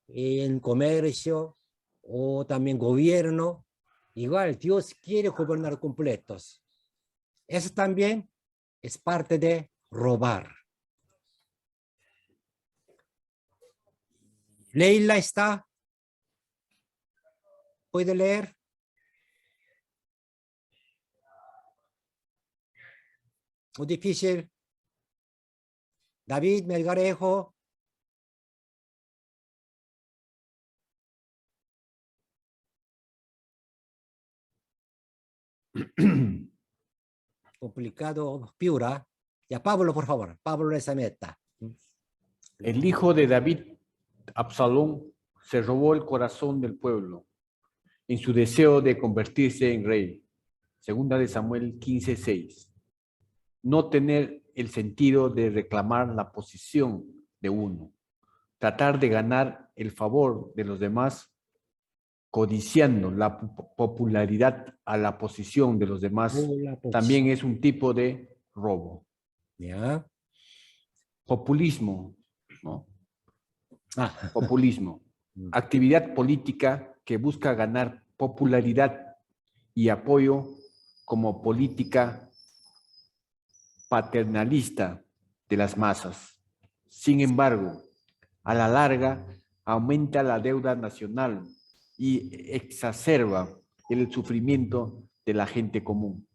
en comercio o también gobierno. Igual Dios quiere gobernar completos. Eso también es parte de robar. Leila está. ¿Puede leer? ¿O difícil? David Melgarejo. Complicado, Piura. Ya, Pablo, por favor. Pablo esa meta. El hijo de David, Absalón, se robó el corazón del pueblo en su deseo de convertirse en rey. Segunda de Samuel 15:6. No tener el sentido de reclamar la posición de uno. Tratar de ganar el favor de los demás, codiciando la popularidad a la posición de los demás, también es un tipo de robo. ¿Ya? Populismo, ¿no? Populismo. Actividad política que busca ganar popularidad y apoyo como política paternalista de las masas. Sin embargo, a la larga aumenta la deuda nacional y exacerba el sufrimiento de la gente común.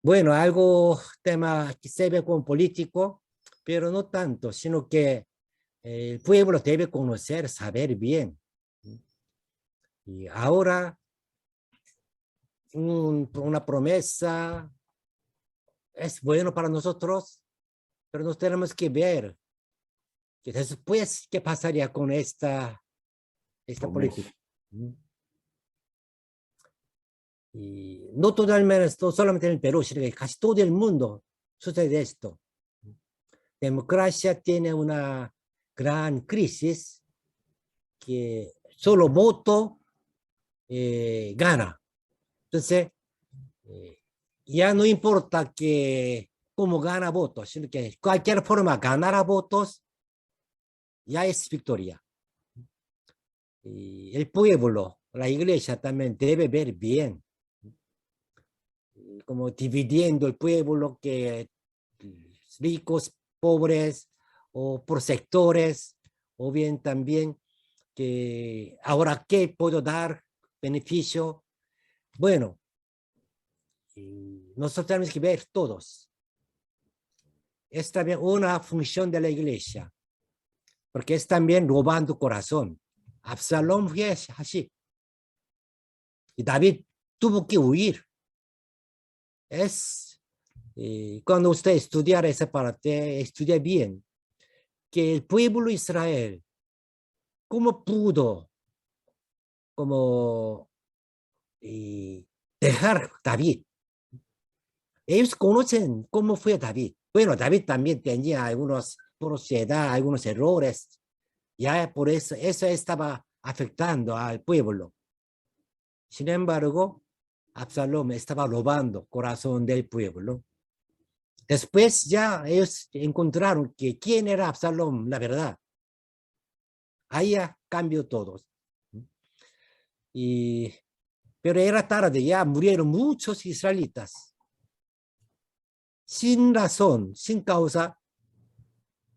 Bueno, algo tema que se ve como político, pero no tanto, sino que el pueblo debe conocer, saber bien. Y ahora una promesa es bueno para nosotros, pero nos tenemos que ver que después qué pasaría con esta política. Y no totalmente, no solamente en el Perú, sino que casi todo el mundo sucede esto. Democracia tiene una gran crisis que solo voto gana. Entonces, ya no importa que cómo gana votos, sino que de cualquier forma ganar a votos ya es victoria. Y el pueblo, la iglesia también debe ver bien, como dividiendo el pueblo, que ricos, pobres, o por sectores, o bien también que ahora qué puedo dar beneficio. Bueno, nosotros tenemos que ver todos. Es también una función de la iglesia, porque es también robando corazón. Absalón fue así. Y David tuvo que huir. Cuando usted estudiara esa parte, estudia bien, que el pueblo de Israel, ¿cómo pudo dejar David? Ellos conocen cómo fue David. Bueno, David también tenía algunas propiedades, algunos errores. Ya por eso estaba afectando al pueblo. Sin embargo, Absalón estaba robando corazón del pueblo. Después ya ellos encontraron que quién era Absalón, la verdad. Ahí ya cambió todo. Pero era tarde, ya murieron muchos israelitas. Sin razón, sin causa,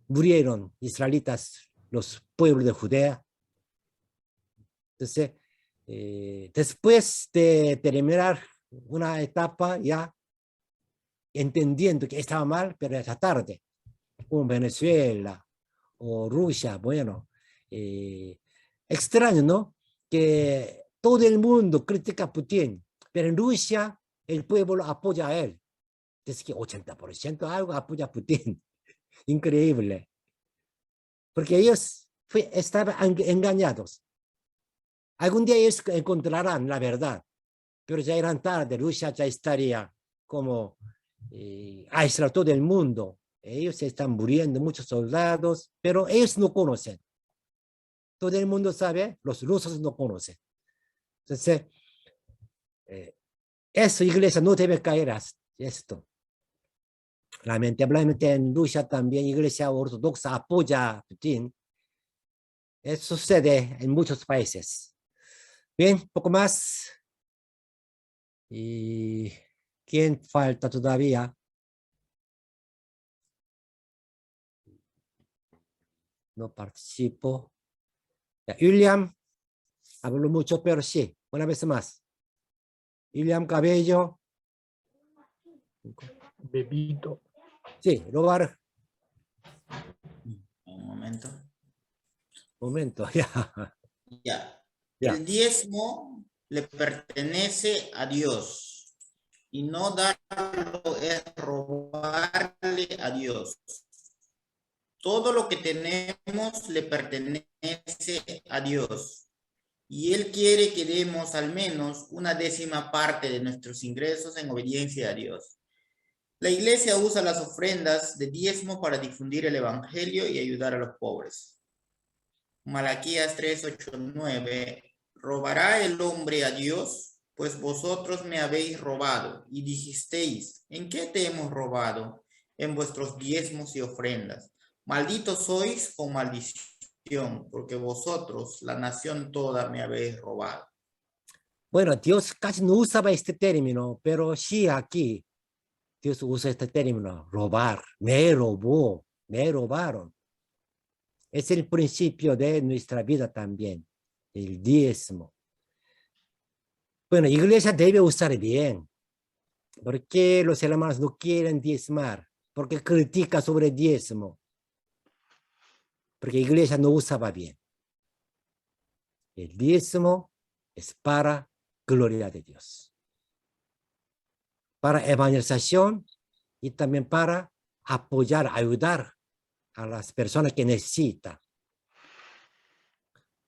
murieron israelitas, los pueblos de Judea. Entonces, después de terminar una etapa, ya entendiendo que estaba mal, pero era tarde, como Venezuela o Rusia, bueno, extraño, ¿no? Que todo el mundo critica a Putin, pero en Rusia el pueblo apoya a él. Es que 80% algo apoya a Putin. Increíble. Porque ellos estaban engañados. Algún día ellos encontrarán la verdad, pero ya eran tarde. Rusia ya estaría como aislado todo el mundo. Ellos se están muriendo, muchos soldados, pero ellos no conocen. Todo el mundo sabe, los rusos no conocen. Entonces, eso, iglesia, no debe caer a esto. Lamentablemente en Rusia también iglesia ortodoxa apoya a Putin. Eso sucede en muchos países. Bien, poco más. ¿Y quién falta todavía? No participo. Ya, William, hablo mucho, pero sí, una vez más. William Cabello. Bebito. Sí, robar. Un momento. Momento, ya. Ya. Ya. El diezmo le pertenece a Dios y no darlo es robarle a Dios. Todo lo que tenemos le pertenece a Dios y Él quiere que demos al menos una décima parte de nuestros ingresos en obediencia a Dios. La iglesia usa las ofrendas de diezmo para difundir el evangelio y ayudar a los pobres. Malaquías 3:8-9. ¿Robará el hombre a Dios? Pues vosotros me habéis robado y dijisteis, ¿en qué te hemos robado? En vuestros diezmos y ofrendas. Malditos sois con maldición, porque vosotros, la nación toda, me habéis robado. Bueno, Dios casi no usaba este término, pero sí aquí Dios usa este término, robar. Me robó, me robaron. Es el principio de nuestra vida también, el diezmo. Bueno, la iglesia debe usar bien. ¿Por qué los hermanos no quieren diezmar? Porque critica sobre diezmo. Porque la iglesia no usaba bien. El diezmo es para gloria de Dios. Para evangelización y también para apoyar, ayudar a las personas que necesitan.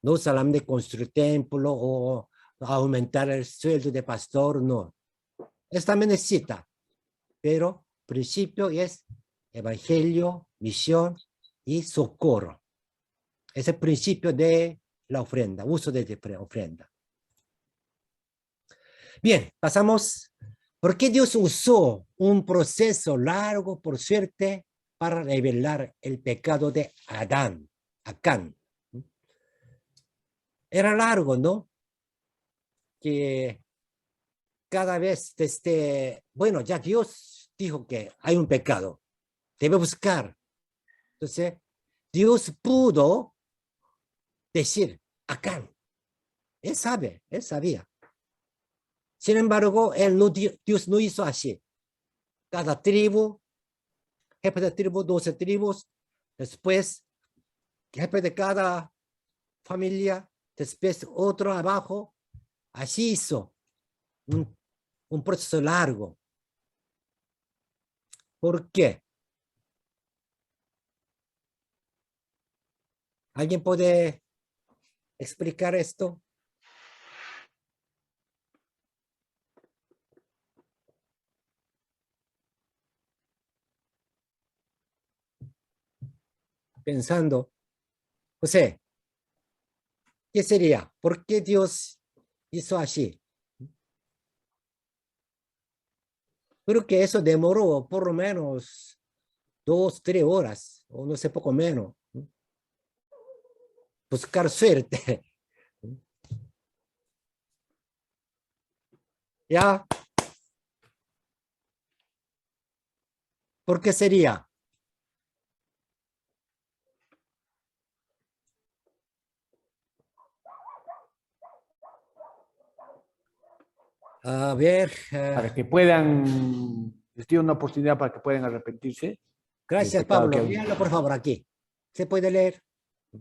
No solamente construir templo o aumentar el sueldo de pastor, no. Eso también necesita, pero el principio es evangelio, misión y socorro. Es el principio de la ofrenda, uso de ofrenda. Bien, pasamos. ¿Por qué Dios usó un proceso largo, por suerte, para revelar el pecado de Adán, Acán? Era largo, ¿no? Que cada vez bueno, ya Dios dijo que hay un pecado, debe buscar. Entonces, Dios pudo decir, Acán, él sabe, él sabía. Sin embargo, Dios no hizo así. Cada tribu, jefe de tribu, 12 tribus, después, jefe de cada familia, después otro abajo, así hizo. Un proceso largo. ¿Por qué? ¿Alguien puede explicar esto? Pensando, José, ¿qué sería? ¿Por qué Dios hizo así? Creo que eso demoró por lo menos 2, 3 horas, o no sé, poco menos. Buscar suerte. ¿Ya? ¿Por qué sería? A ver. Para que puedan, les dio una oportunidad para que puedan arrepentirse. Gracias, Pablo. Léalo, por favor, aquí. ¿Se puede leer?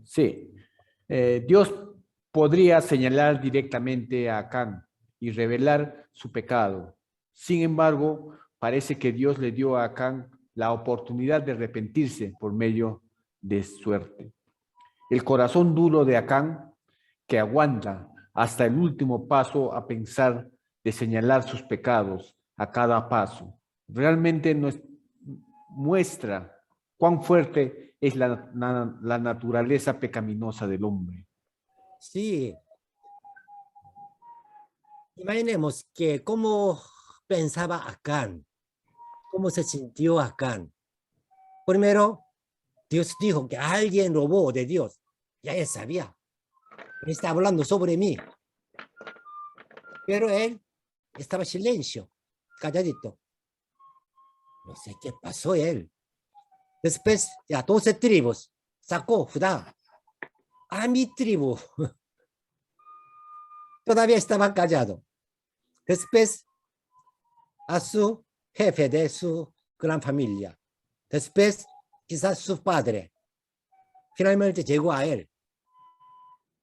Sí. Dios podría señalar directamente a Acán y revelar su pecado. Sin embargo, parece que Dios le dio a Acán la oportunidad de arrepentirse por medio de suerte. El corazón duro de Acán, que aguanta hasta el último paso a pensar de señalar sus pecados a cada paso. Realmente muestra cuán fuerte es la naturaleza pecaminosa del hombre. Sí. Imaginemos que cómo pensaba Acán, cómo se sintió Acán. Primero, Dios dijo que alguien robó de Dios. Ya él sabía. Él está hablando sobre mí. Pero él estaba en silencio, calladito. No sé qué pasó él. Después, ya 12 tribus sacó Judá. A mi tribu. Todavía estaba callado. Después, a su jefe de su gran familia. Después, quizás su padre. Finalmente llegó a él.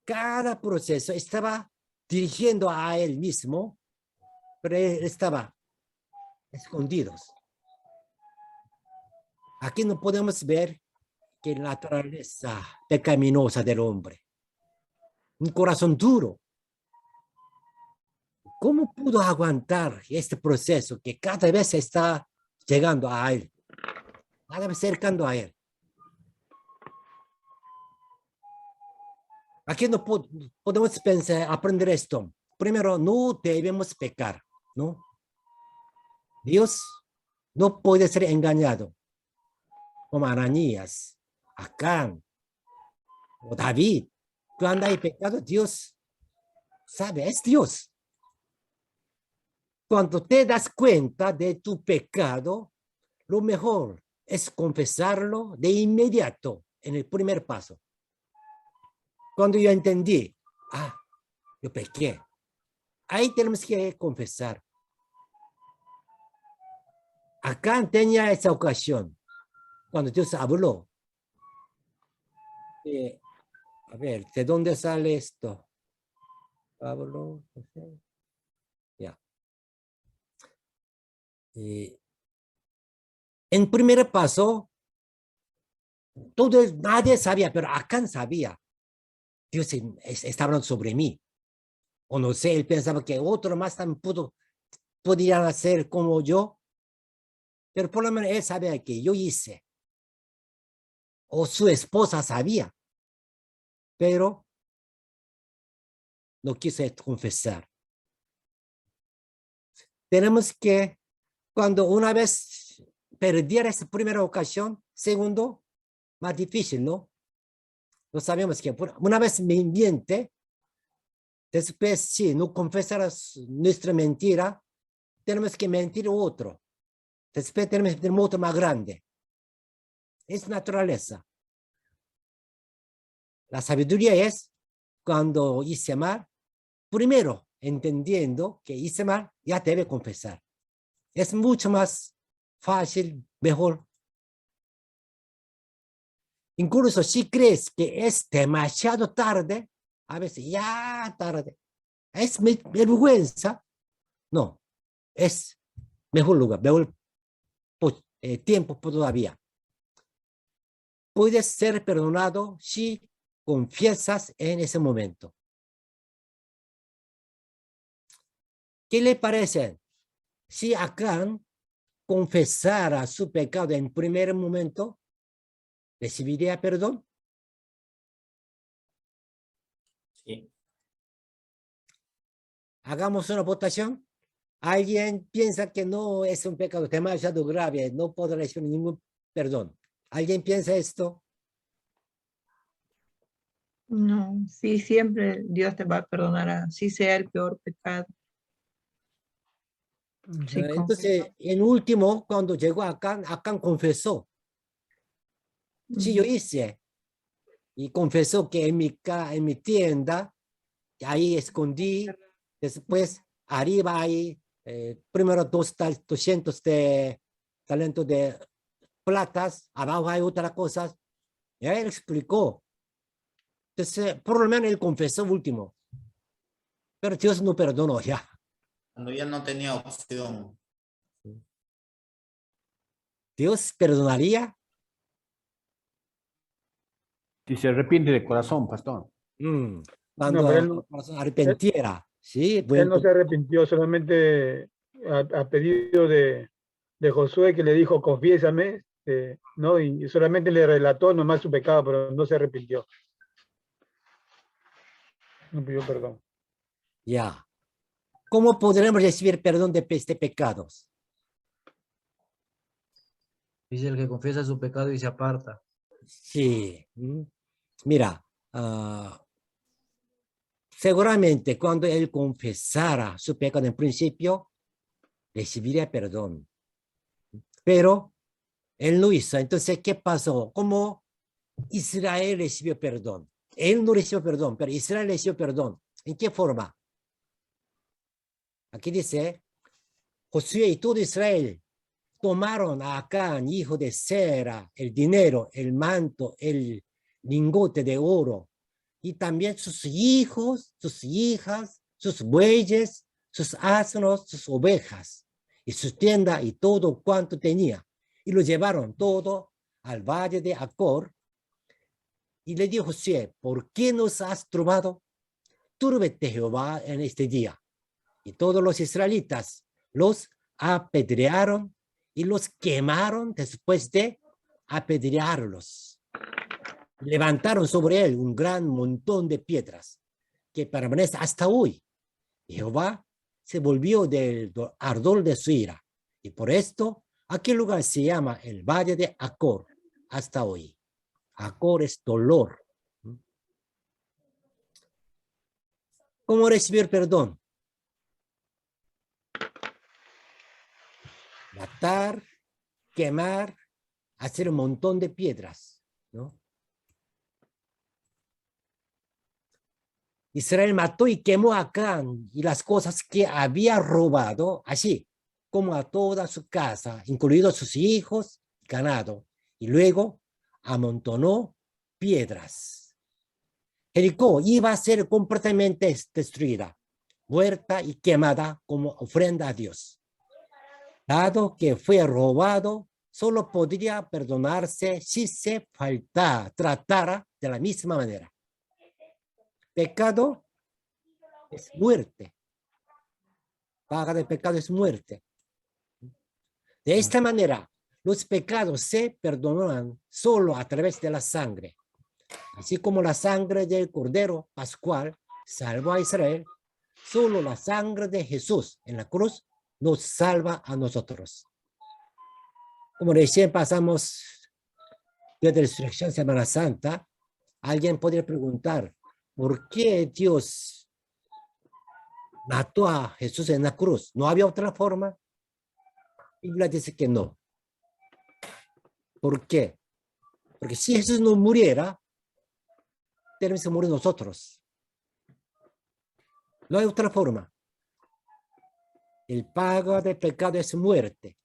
Cada proceso estaba dirigiendo a él mismo, pero él estaba escondidos. Aquí no podemos ver que la naturaleza pecaminosa del hombre. Un corazón duro. ¿Cómo pudo aguantar este proceso que cada vez está llegando a él? Cada vez cercando a él. Aquí no podemos pensar, aprender esto. Primero, no debemos pecar, ¿no? Dios no puede ser engañado. Como Ananías, Acán o David. Cuando hay pecado, Dios sabe, es Dios. Cuando te das cuenta de tu pecado, lo mejor es confesarlo de inmediato en el primer paso. Cuando yo entendí, yo pequé, ahí tenemos que confesar. Acá tenía esa ocasión, cuando Dios habló. A ver, ¿de dónde sale esto? Pablo, no sé. Ya. En primer paso, nadie sabía, pero Acán sabía. Dios está hablando sobre mí. O no sé, él pensaba que otro más también podían hacer como yo. Pero por lo menos él sabía que yo hice. O su esposa sabía. Pero no quise confesar. Tenemos que, cuando una vez perdiera esa primera ocasión, segundo, más difícil, ¿no? No sabemos que una vez me miente, después sí, no confesarás nuestra mentira, tenemos que mentir otro. Después tenemos que tener otro más grande. Es naturaleza. La sabiduría es cuando hice mal, primero entendiendo que hice mal, ya debe confesar. Es mucho más fácil, mejor. Incluso si crees que es demasiado tarde, a veces ya tarde, es vergüenza. No, es mejor lugar, mejor tiempo todavía. Puedes ser perdonado si confiesas en ese momento. ¿Qué le parece? Si Acán confesara su pecado en primer momento, ¿recibiría perdón? Sí. Hagamos una votación. ¿Alguien piensa que no es un pecado demasiado grave, no podrá recibir ningún perdón? ¿Alguien piensa esto? No, sí, siempre Dios te va a perdonar, así sea el peor pecado. Sí, Entonces, en último, cuando llegó Acán, Acán confesó. Sí, yo hice. Y confesó que en mi tienda, ahí escondí, después arriba hay primero 200 de talentos de platas, abajo hay otra cosa. Y él explicó. Entonces, por lo menos él confesó último. Pero Dios no perdonó ya. Cuando ya no tenía opción. ¿Dios perdonaría? Si se arrepiente de corazón, pastor. cuando pero él no- el corazón arrepentiera, ¿sí? Él no se arrepintió, solamente a pedido de Josué, que le dijo, confiésame, ¿no? Y solamente le relató nomás su pecado, pero no se arrepintió. No pidió perdón. Ya. ¿Cómo podremos recibir perdón de pecados? Dice el que confiesa su pecado y se aparta. Sí. Mira, seguramente cuando él confesara su pecado en principio, recibiría perdón. Pero él no hizo. Entonces, ¿qué pasó? ¿Cómo Israel recibió perdón? Él no recibió perdón, pero Israel recibió perdón. ¿En qué forma? Aquí dice, Josué y todo Israel tomaron a Acán, hijo de Sera, el dinero, el manto, el lingote de oro, y también sus hijos, sus hijas, sus bueyes, sus asnos, sus ovejas, y su tienda y todo cuanto tenía. Y lo llevaron todo al valle de Acor. Y le dijo Josué, ¿por qué nos has turbado? Túrbete Jehová en este día. Y todos los israelitas los apedrearon y los quemaron después de apedrearlos. Levantaron sobre él un gran montón de piedras que permanece hasta hoy. Y Jehová se volvió del ardor de su ira. Y por esto, aquel lugar se llama el Valle de Acor hasta hoy. Acor es dolor. ¿Cómo recibir perdón? Matar, quemar, hacer un montón de piedras, ¿no? Israel mató y quemó a Acán y las cosas que había robado, así como a toda su casa, incluidos sus hijos y ganado, y luego amontonó piedras. Jericó iba a ser completamente destruida, muerta y quemada como ofrenda a Dios. Dado que fue robado, solo podría perdonarse si se tratara de la misma manera. Pecado es muerte. Paga de pecado es muerte. De esta manera, los pecados se perdonan solo a través de la sangre. Así como la sangre del Cordero Pascual salvó a Israel, solo la sangre de Jesús en la cruz nos salva a nosotros. Como recién pasamos Día de Resurrección, Semana Santa, alguien podría preguntar, ¿por qué Dios mató a Jesús en la cruz? ¿No había otra forma? La Biblia dice que no. ¿Por qué? Porque si Jesús no muriera, tenemos que morir nosotros. No hay otra forma. El pago del pecado es muerte.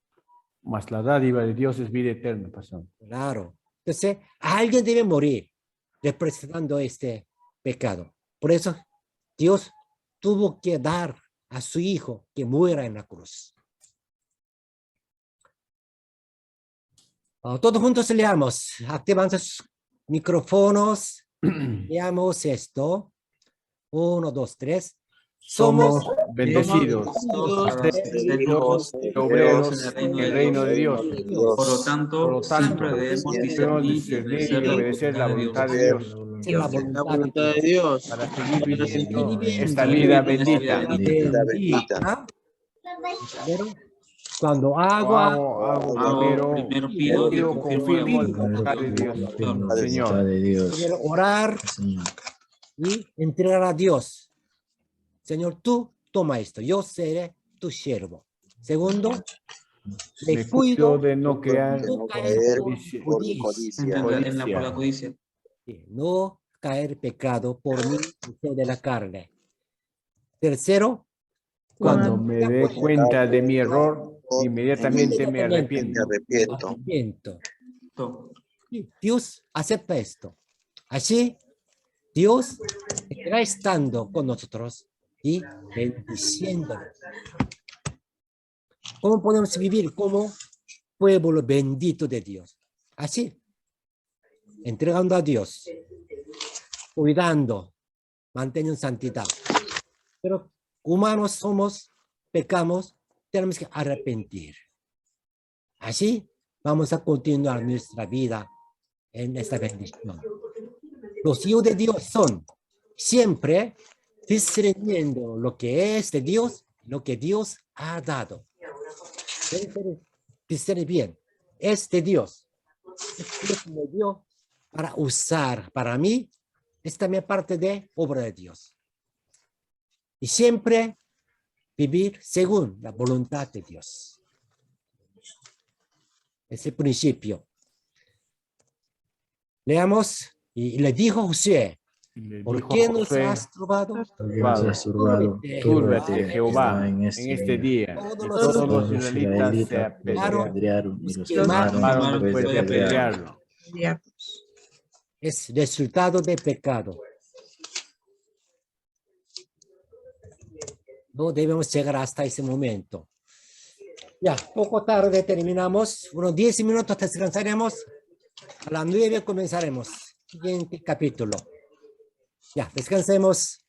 Mas la dádiva de Dios es vida eterna, pastor. Claro. Entonces, alguien debe morir representando este pecado. Por eso, Dios tuvo que dar a su hijo que muera en la cruz. Todos juntos leamos, activando sus micrófonos. Leamos esto. 1, 2, 3. Somos bendecidos, para ser hijos y obreros en en el reino de Dios. Por lo tanto, siempre debemos discernir y obedecer la voluntad de Dios La La voluntad de Dios. para seguir viviendo viviendo esta vida bendita. bendita. Pero cuando hago Primero pido, confirmo la voluntad de Dios, Señor. primero orar y entregar a Dios. Señor, tú toma esto, yo seré tu siervo. Segundo, Me me cuido cuido de no caer no caer por por la codicia. no caer pecado por mi deseo de la carne. Tercero, Cuando me dé cuenta de mi error, inmediatamente me arrepiento. Dios acepta esto. Así, Dios estará estando con nosotros y bendiciéndonos. ¿Cómo podemos vivir como pueblo bendito de Dios? Así, entregando a Dios, cuidando mantienen santidad. Pero humanos somos, pecamos, tenemos que arrepentir. Así vamos a continuar nuestra vida en esta bendición. Los hijos de Dios son siempre discerniendo lo que es de Dios, lo que Dios ha dado. Discernir bien, es de Dios. Dios me dio para usar para mí, es también parte de obra de Dios. Y siempre vivir según la voluntad de Dios. Ese principio. Leamos, y le dijo Josué, ¿por qué nos has turbado? Túrbate, Jehová, en este día. Y todos los israelitas se apedrearon y los quemaron después de apedrearlo. Es resultado de pecado. No debemos llegar hasta ese momento. Ya, poco tarde terminamos. Unos 10 minutos descansaremos. A las 9 comenzaremos. Siguiente capítulo. Ya, descansemos.